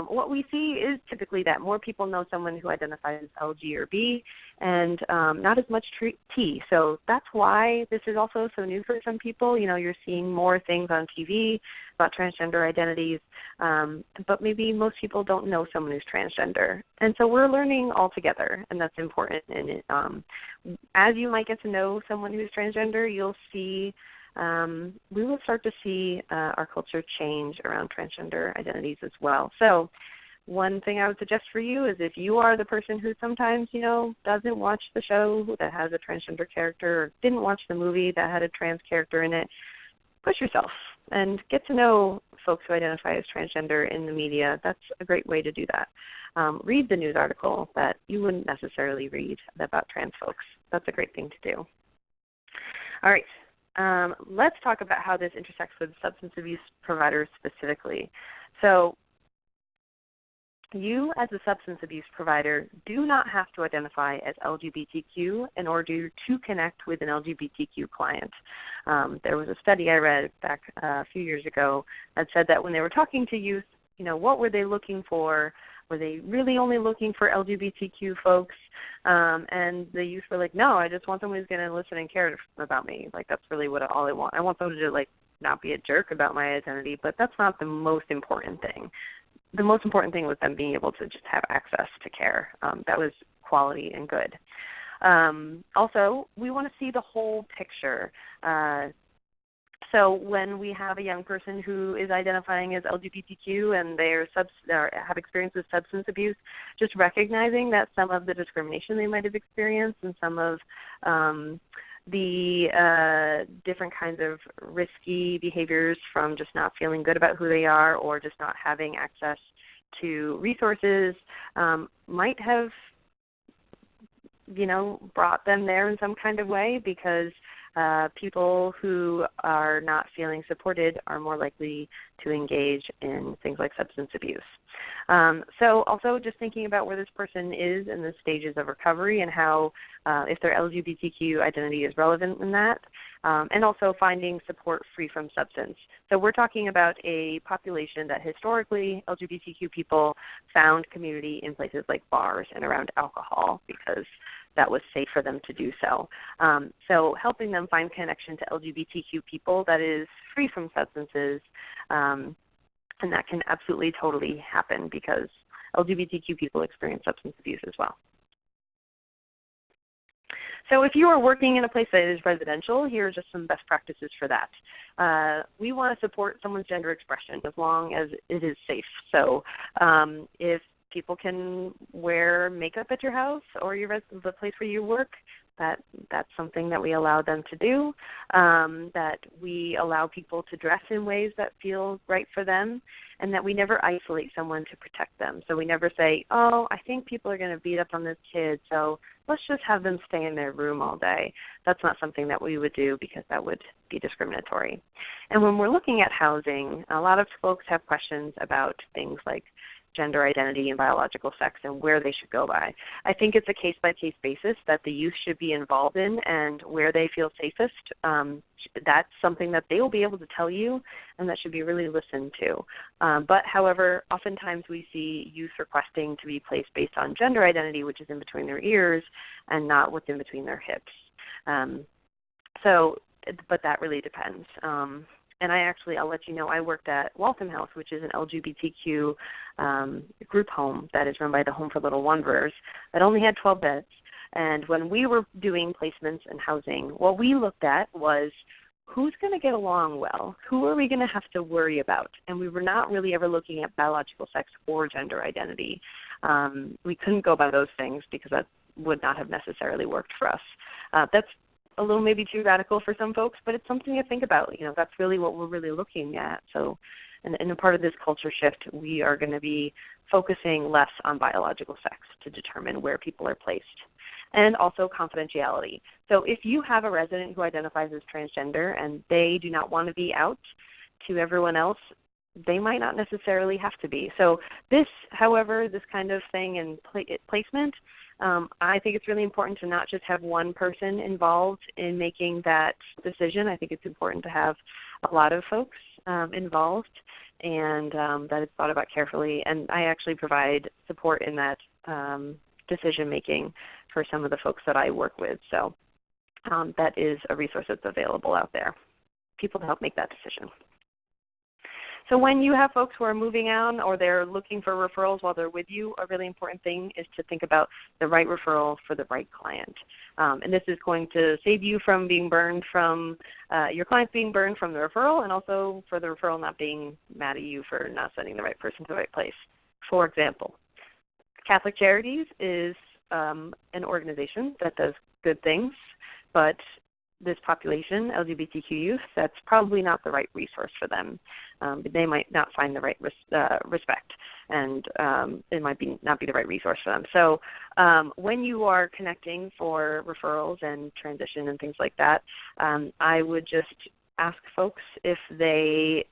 What we see is typically that more people know someone who identifies as LG or B, and not as much T. So that's why this is also so new for some people. You're seeing more things on TV about transgender identities, but maybe most people don't know someone who's transgender. And so we're learning all together, and that's important. And as you might get to know someone who's transgender, you'll see we will start to see our culture change around transgender identities as well. So one thing I would suggest for you is if you are the person who sometimes, doesn't watch the show that has a transgender character, or didn't watch the movie that had a trans character in it, push yourself and get to know folks who identify as transgender in the media. That's a great way to do that. Read the news article that you wouldn't necessarily read about trans folks. That's a great thing to do. All right. Let's talk about how this intersects with substance abuse providers specifically. So you as a substance abuse provider do not have to identify as LGBTQ in order to connect with an LGBTQ client. There was a study I read back a few years ago that said that when they were talking to youth, what were they looking for? Were they really only looking for LGBTQ folks? And the youth were like, no, I just want someone who's going to listen and care about me. Like, that's really all I want. I want someone to, not be a jerk about my identity, but that's not the most important thing. The most important thing was them being able to just have access to care. That was quality and good. Also, we want to see the whole picture. So when we have a young person who is identifying as LGBTQ and they have experienced with substance abuse, just recognizing that some of the discrimination they might have experienced and some of the different kinds of risky behaviors from just not feeling good about who they are or just not having access to resources might have, brought them there in some kind of way, because people who are not feeling supported are more likely to engage in things like substance abuse. So also just thinking about where this person is in the stages of recovery and how, if their LGBTQ identity is relevant in that, and also finding support free from substance. So we're talking about a population that historically LGBTQ people found community in places like bars and around alcohol because that was safe for them to do so. So helping them find connection to LGBTQ people that is free from substances, and that can absolutely totally happen because LGBTQ people experience substance abuse as well. So if you are working in a place that is residential, here are just some best practices for that. We want to support someone's gender expression as long as it is safe. So if people can wear makeup at your house or the place where you work, that's something that we allow them to do, that we allow people to dress in ways that feel right for them, and that we never isolate someone to protect them. So we never say, oh, I think people are going to beat up on this kid, so let's just have them stay in their room all day. That's not something that we would do because that would be discriminatory. And when we're looking at housing, a lot of folks have questions about things like gender identity and biological sex and where they should go by. I think it's a case-by-case basis that the youth should be involved in, and where they feel safest, that's something that they will be able to tell you, and that should be really listened to. But however, oftentimes we see youth requesting to be placed based on gender identity, which is in between their ears, and not what's in between their hips. But that really depends. And I'll let you know, I worked at Waltham House, which is an LGBTQ group home that is run by the Home for Little Wanderers that only had 12 beds. And when we were doing placements and housing, what we looked at was who's going to get along well? Who are we going to have to worry about? And we were not really ever looking at biological sex or gender identity. We couldn't go by those things because that would not have necessarily worked for us. That's a little maybe too radical for some folks, but it's something to think about. That's really what we're really looking at. So in a part of this culture shift, we are going to be focusing less on biological sex to determine where people are placed. And also confidentiality. So if you have a resident who identifies as transgender and they do not want to be out to everyone else, they might not necessarily have to be. So this, however, this kind of thing in placement, I think it's really important to not just have one person involved in making that decision. I think it's important to have a lot of folks involved, and that it's thought about carefully. And I actually provide support in that decision making for some of the folks that I work with. So that is a resource that's available out there, people to help make that decision. So when you have folks who are moving on or they're looking for referrals while they're with you, a really important thing is to think about the right referral for the right client. And this is going to save you from being burned from, your clients being burned from the referral, and also for the referral not being mad at you for not sending the right person to the right place. For example, Catholic Charities is an organization that does good things, but this population, LGBTQ youth, that's probably not the right resource for them. They might not find the right respect, and it might not be the right resource for them. So when you are connecting for referrals and transition and things like that, I would just ask folks if they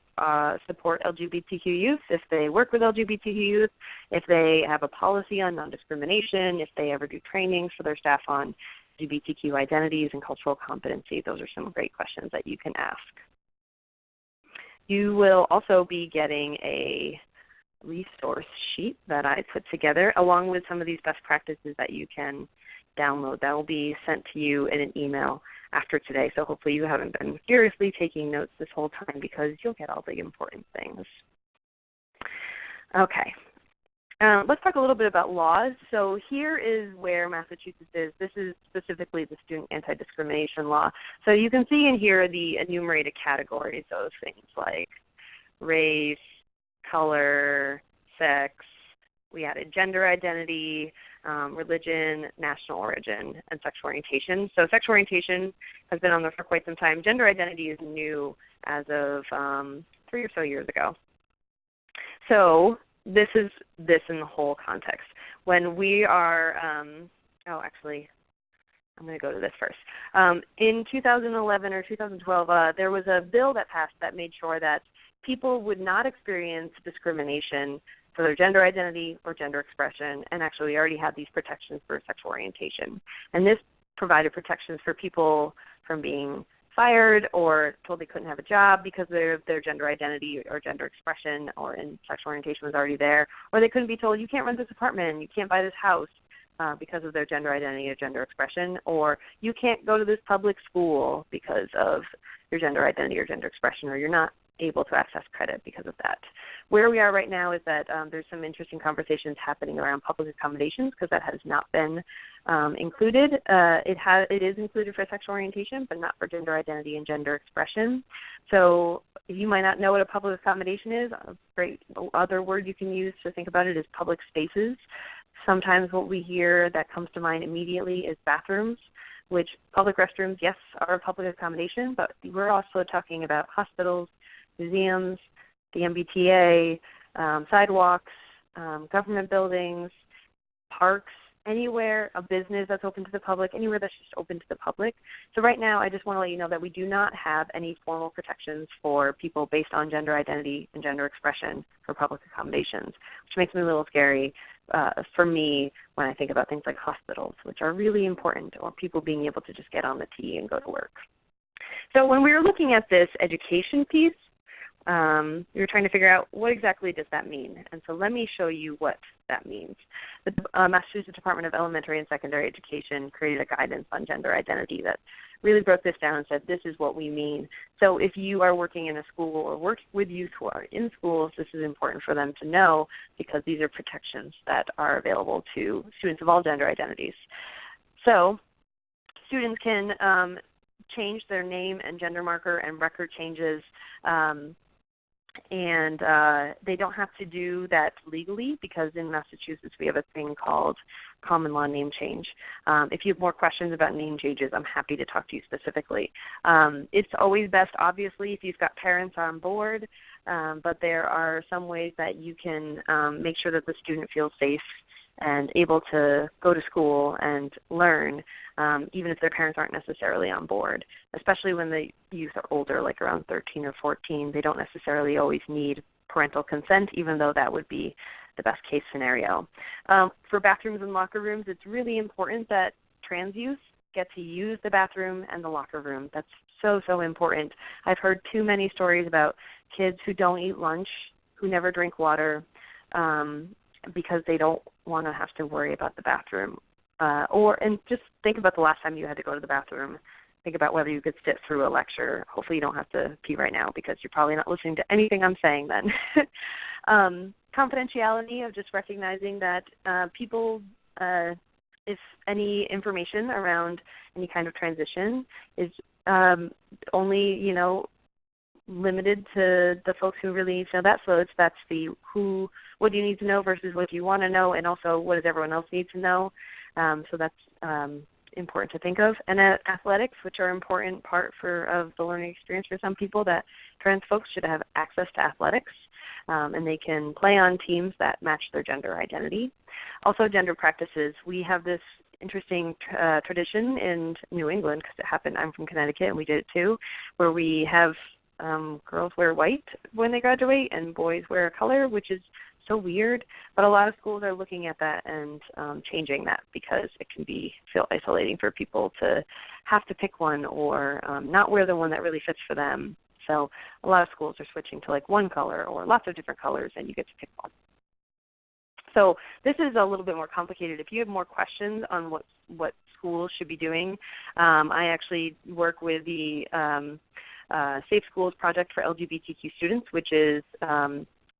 support LGBTQ youth, if they work with LGBTQ youth, if they have a policy on non-discrimination, if they ever do trainings for their staff on LGBTQ identities and cultural competency. Those are some great questions that you can ask. You will also be getting a resource sheet that I put together along with some of these best practices that you can download. That will be sent to you in an email after today. So hopefully you haven't been furiously taking notes this whole time, because you'll get all the important things. Okay. Let's talk a little bit about laws. So here is where Massachusetts is. This is specifically the student anti-discrimination law. So you can see in here the enumerated categories of things like race, color, sex. We added gender identity, religion, national origin, and sexual orientation. So sexual orientation has been on there for quite some time. Gender identity is new as of 3 or so years ago. So this is this in the whole context. When we are, actually, I'm going to go to this first. In 2011 or 2012, there was a bill that passed that made sure that people would not experience discrimination for their gender identity or gender expression, and actually we already had these protections for sexual orientation. And this provided protections for people from being fired or told they couldn't have a job because their gender identity or gender expression or in sexual orientation was already there, or they couldn't be told you can't rent this apartment, you can't buy this house because of their gender identity or gender expression, or you can't go to this public school because of your gender identity or gender expression, or you're not able to access credit because of that. Where we are right now is that there's some interesting conversations happening around public accommodations because that has not been included. It is included for sexual orientation, but not for gender identity and gender expression. So you might not know what a public accommodation is. A great other word you can use to think about it is public spaces. Sometimes what we hear that comes to mind immediately is bathrooms, which public restrooms, yes, are a public accommodation, but we're also talking about hospitals, museums, the MBTA, sidewalks, government buildings, parks, anywhere, a business that's open to the public, anywhere that's just open to the public. So right now I just want to let you know that we do not have any formal protections for people based on gender identity and gender expression for public accommodations, which makes me a little scary for me when I think about things like hospitals, which are really important, or people being able to just get on the T and go to work. So when we were looking at this education piece, we were trying to figure out what exactly does that mean. And so let me show you what that means. The Massachusetts Department of Elementary and Secondary Education created a guidance on gender identity that really broke this down and said this is what we mean. So if you are working in a school or work with youth who are in schools, this is important for them to know because these are protections that are available to students of all gender identities. So students can change their name and gender marker and record changes, and they don't have to do that legally because in Massachusetts we have a thing called common law name change. If you have more questions about name changes, I'm happy to talk to you specifically. It's always best, obviously, if you've got parents on board, but there are some ways that you can make sure that the student feels safe and able to go to school and learn, even if their parents aren't necessarily on board, especially when the youth are older, like around 13 or 14. They don't necessarily always need parental consent, even though that would be the best case scenario. For bathrooms and locker rooms, it's really important that trans youth get to use the bathroom and the locker room. That's so, so important. I've heard too many stories about kids who don't eat lunch, who never drink water, because they don't want to have to worry about the bathroom. And just think about the last time you had to go to the bathroom. Think about whether you could sit through a lecture. Hopefully you don't have to pee right now because you're probably not listening to anything I'm saying then. Confidentiality of just recognizing that people, if any information around any kind of transition is only, limited to the folks who really need to know that. So that's the what do you need to know versus what do you want to know, and also what does everyone else need to know. So that's important to think of. And athletics, which are an important part of the learning experience for some people, that trans folks should have access to athletics, and they can play on teams that match their gender identity. Also gender practices. We have this interesting tradition in New England because it happened. I'm from Connecticut and we did it too, where we have girls wear white when they graduate and boys wear a color, which is so weird. But a lot of schools are looking at that and changing that because it can feel isolating for people to have to pick one or not wear the one that really fits for them. So a lot of schools are switching to like one color or lots of different colors, and you get to pick one. So this is a little bit more complicated. If you have more questions on what schools should be doing, I actually work with the Safe Schools Project for LGBTQ Students, which is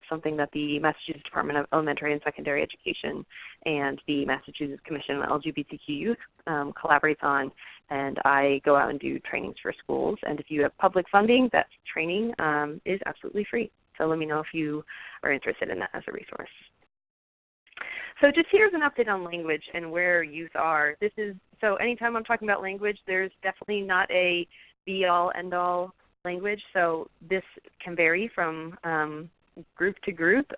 something that the Massachusetts Department of Elementary and Secondary Education and the Massachusetts Commission on LGBTQ Youth collaborates on, and I go out and do trainings for schools. And if you have public funding, that training is absolutely free. So let me know if you are interested in that as a resource. So just here's an update on language and where youth are. So anytime I'm talking about language, there's definitely not a be-all, end-all language. So this can vary from group to group,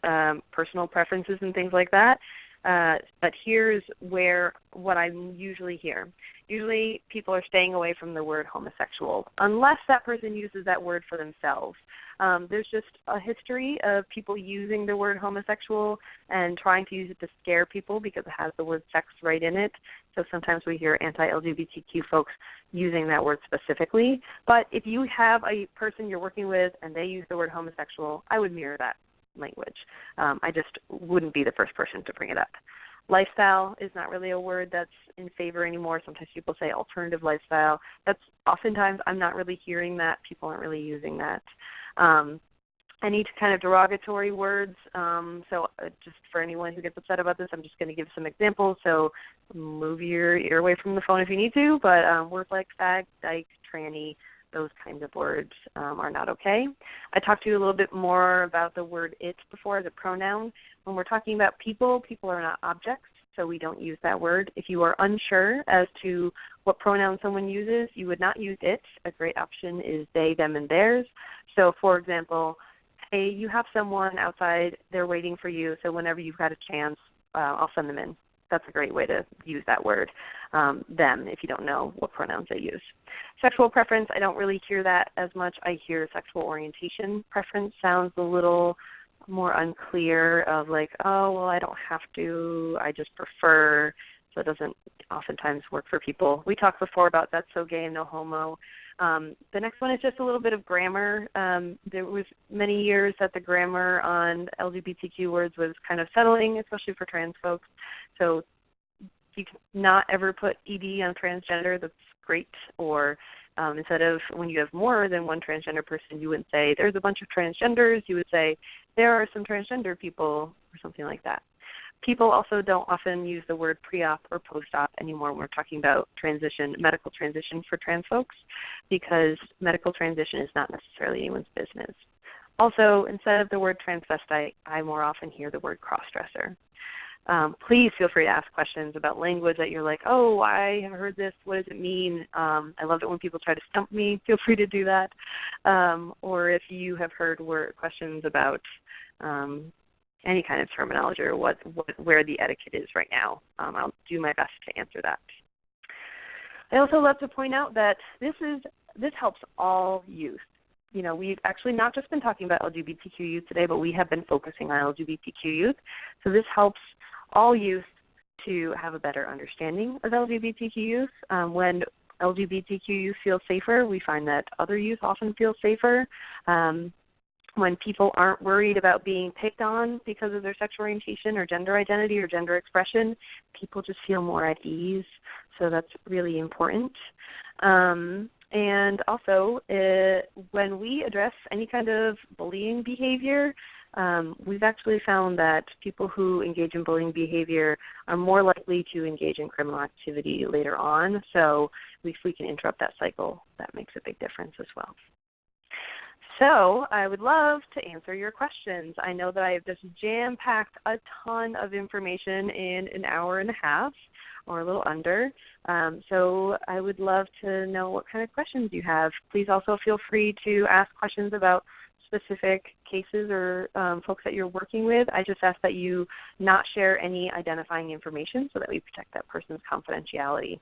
personal preferences and things like that. But here's what I usually hear. Usually people are staying away from the word homosexual unless that person uses that word for themselves. There's just a history of people using the word homosexual and trying to use it to scare people because it has the word sex right in it. So sometimes we hear anti-LGBTQ folks using that word specifically. But if you have a person you're working with and they use the word homosexual, I would mirror that language. I just wouldn't be the first person to bring it up. Lifestyle is not really a word that's in favor anymore. Sometimes people say alternative lifestyle. That's oftentimes I'm not really hearing that. People aren't really using that. Any kind of derogatory words. So just for anyone who gets upset about this, I'm just going to give some examples. So move your ear away from the phone if you need to. But words like fag, dyke, tranny, those kinds of words are not okay. I talked to you a little bit more about the word it before as a pronoun. When we're talking about people, people are not objects, so we don't use that word. If you are unsure as to what pronoun someone uses, you would not use it. A great option is they, them, and theirs. So for example, hey, you have someone outside, they're waiting for you, so whenever you've got a chance, I'll send them in. That's a great way to use that word, them, if you don't know what pronouns they use. Sexual preference, I don't really hear that as much. I hear sexual orientation. Preference sounds a little more unclear of like, oh, well, I don't have to, I just prefer. So it doesn't oftentimes work for people. We talked before about that's so gay and no homo. The next one is just a little bit of grammar. There was many years that the grammar on LGBTQ words was kind of settling, especially for trans folks. So you can not ever put ED on transgender. That's great. Or instead of when you have more than one transgender person, you wouldn't say there's a bunch of transgenders. You would say there are some transgender people or something like that. People also don't often use the word pre-op or post-op anymore when we're talking about transition, medical transition for trans folks, because medical transition is not necessarily anyone's business. Also, instead of the word transvestite, I more often hear the word cross-dresser. Please feel free to ask questions about language that you're like, oh, I have heard this. What does it mean? I love it when people try to stump me. Feel free to do that. Or if you have heard questions about any kind of terminology or where the etiquette is right now, I'll do my best to answer that. I also love to point out that this helps all youth. You know, we've actually not just been talking about LGBTQ youth today, but we have been focusing on LGBTQ youth. So this helps all youth to have a better understanding of LGBTQ youth. When LGBTQ youth feel safer, we find that other youth often feel safer. When people aren't worried about being picked on because of their sexual orientation or gender identity or gender expression, people just feel more at ease. So that's really important. And also, when we address any kind of bullying behavior, we've actually found that people who engage in bullying behavior are more likely to engage in criminal activity later on. So if we can interrupt that cycle, that makes a big difference as well. So I would love to answer your questions. I know that I have just jam-packed a ton of information in an hour and a half or a little under. So I would love to know what kind of questions you have. Please also feel free to ask questions about specific cases or folks that you're working with. I just ask that you not share any identifying information so that we protect that person's confidentiality.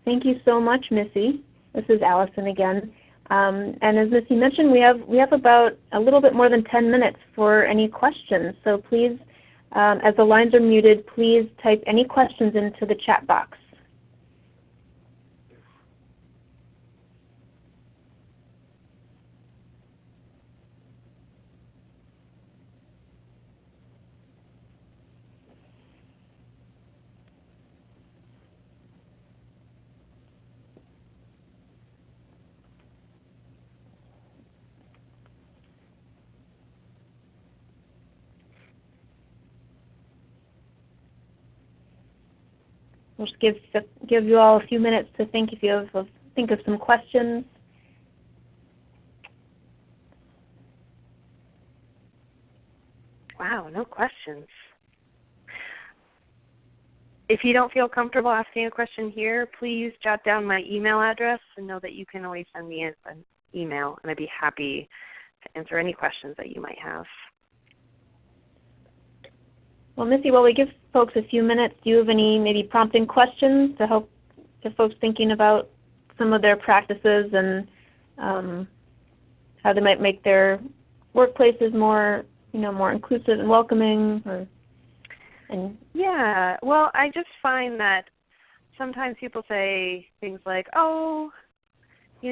Thank you so much, Missy. This is Allison again. And as Missy mentioned, we have about a little bit more than 10 minutes for any questions. So please, as the lines are muted, please type any questions into the chat box. we'll just give you all a few minutes to think if you think of some questions. Wow, no questions. If you don't feel comfortable asking a question here, please jot down my email address and know that you can always send me an email, and I'd be happy to answer any questions that you might have. Well, Missy, while we give folks a few minutes, do you have any maybe prompting questions to help the folks thinking about some of their practices and how they might make their workplaces more, more inclusive and welcoming? Yeah, well, I just find that sometimes people say things like, oh, we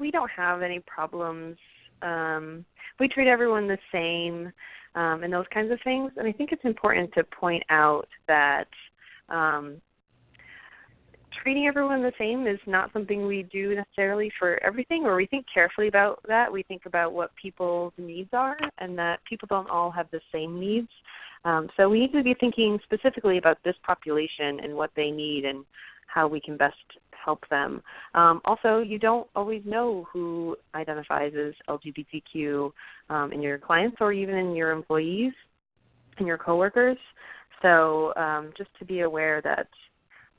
don't have any problems. We treat everyone the same, and those kinds of things. And I think it's important to point out that treating everyone the same is not something we do necessarily for everything, or we think carefully about that. We think about what people's needs are, and that people don't all have the same needs. So we need to be thinking specifically about this population and what they need and how we can best help them. Also, you don't always know who identifies as LGBTQ in your clients or even in your employees and your coworkers. So just to be aware that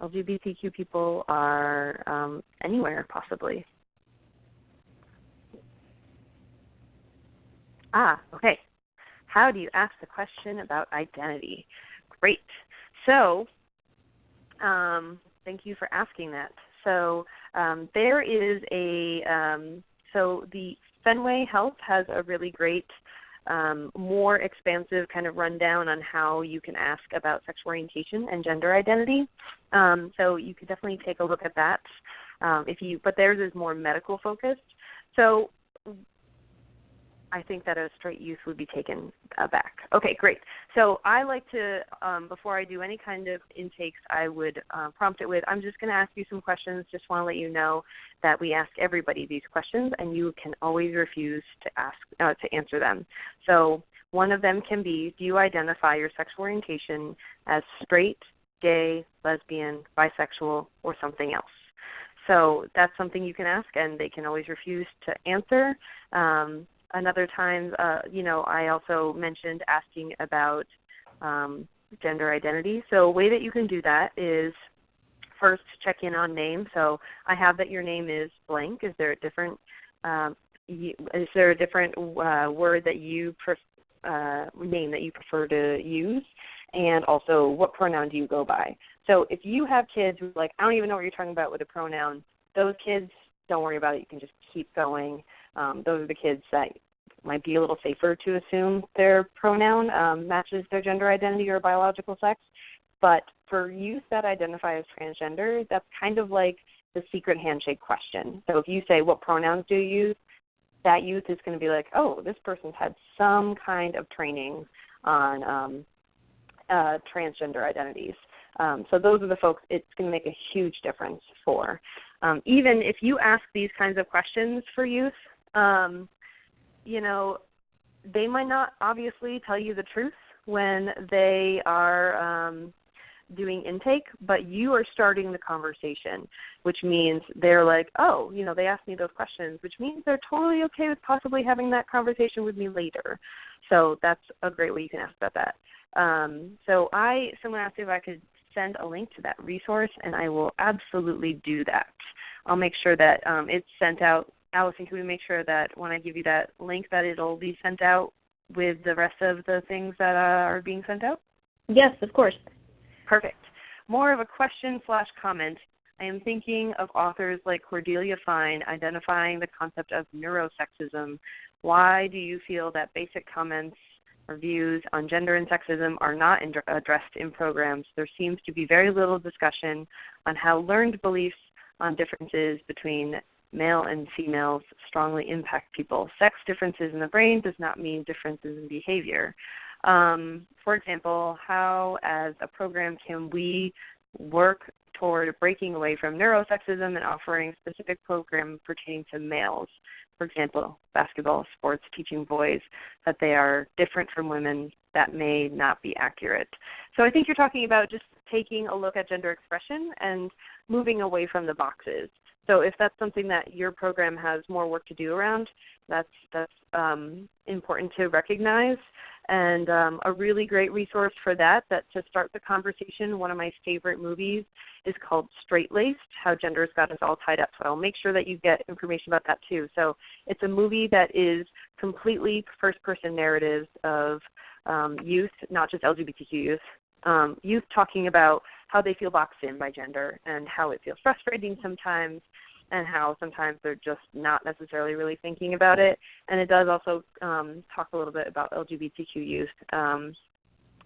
LGBTQ people are anywhere, possibly. Okay. How do you ask the question about identity? Great. So thank you for asking that. So there is so the Fenway Health has a really great, more expansive kind of rundown on how you can ask about sexual orientation and gender identity. So you could definitely take a look at that. But theirs is more medical focused. So I think that a straight youth would be taken aback. Okay, great. So I like to, before I do any kind of intakes, I would prompt it with, I'm just going to ask you some questions. Just want to let you know that we ask everybody these questions, and you can always refuse to answer them. So one of them can be, do you identify your sexual orientation as straight, gay, lesbian, bisexual, or something else? So that's something you can ask, and they can always refuse to answer. Another time, I also mentioned asking about gender identity. So a way that you can do that is first check in on name. So I have that your name is blank. Is there a different word that you name that you prefer to use? And also, what pronoun do you go by? So if you have kids who are like, I don't even know what you're talking about with a pronoun, those kids, don't worry about it. You can just keep going. Those are the kids that might be a little safer to assume their pronoun matches their gender identity or biological sex. But for youth that identify as transgender, that's kind of like the secret handshake question. So if you say, what pronouns do you use? That youth is going to be like, oh, this person's had some kind of training on transgender identities. So those are the folks it's going to make a huge difference for. Even if you ask these kinds of questions for youth, they might not obviously tell you the truth when they are doing intake, but you are starting the conversation, which means they're like, oh, they asked me those questions, which means they're totally okay with possibly having that conversation with me later. So that's a great way you can ask about that. Someone asked if I could send a link to that resource, and I will absolutely do that. I'll make sure that it's sent out. Allison, can we make sure that when I give you that link that it'll be sent out with the rest of the things that are being sent out? Yes, of course. Perfect. More of a question/comment. I am thinking of authors like Cordelia Fine identifying the concept of neurosexism. Why do you feel that basic comments or views on gender and sexism are not addressed in programs? There seems to be very little discussion on how learned beliefs on differences between male and females strongly impact people. Sex differences in the brain does not mean differences in behavior. For example, how as a program can we work toward breaking away from neurosexism and offering specific programs pertaining to males. For example, basketball, sports, teaching boys that they are different from women. That may not be accurate. So I think you're talking about just taking a look at gender expression and moving away from the boxes. So if that's something that your program has more work to do around, that's important to recognize. And a really great resource for that to start the conversation, one of my favorite movies is called Straight-Laced, How Gender's Got Us All Tied Up. So I'll make sure that you get information about that too. So it's a movie that is completely first-person narratives of youth, not just LGBTQ youth, youth talking about how they feel boxed in by gender and how it feels frustrating sometimes, and how sometimes they're just not necessarily really thinking about it. And it does also talk a little bit about LGBTQ youth,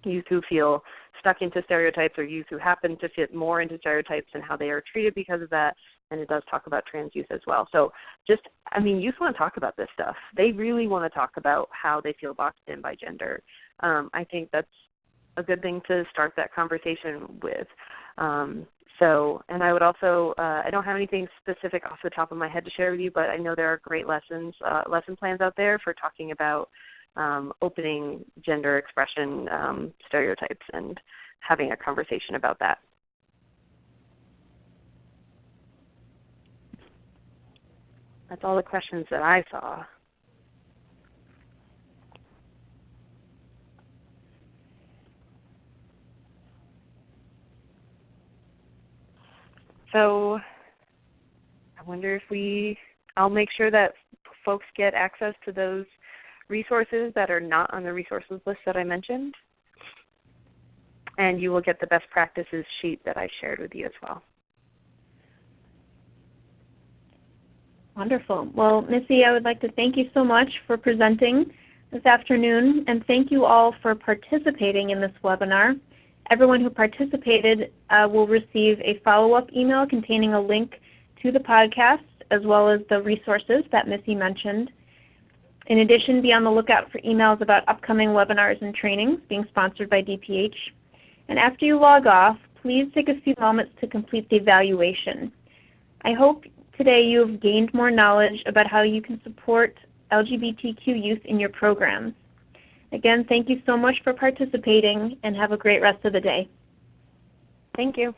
youth who feel stuck into stereotypes or youth who happen to fit more into stereotypes and how they are treated because of that. And it does talk about trans youth as well. So youth want to talk about this stuff. They really want to talk about how they feel boxed in by gender. I think that's a good thing to start that conversation with. And I would also, I don't have anything specific off the top of my head to share with you, but I know there are great lesson plans out there for talking about opening gender expression stereotypes and having a conversation about that. That's all the questions that I saw. So I wonder if I'll make sure that folks get access to those resources that are not on the resources list that I mentioned. And you will get the best practices sheet that I shared with you as well. Wonderful. Well, Missy, I would like to thank you so much for presenting this afternoon, and thank you all for participating in this webinar. Everyone who participated will receive a follow-up email containing a link to the podcast as well as the resources that Missy mentioned. In addition, be on the lookout for emails about upcoming webinars and trainings being sponsored by DPH. And after you log off, please take a few moments to complete the evaluation. I hope today you have gained more knowledge about how you can support LGBTQ youth in your programs. Again, thank you so much for participating, and have a great rest of the day. Thank you.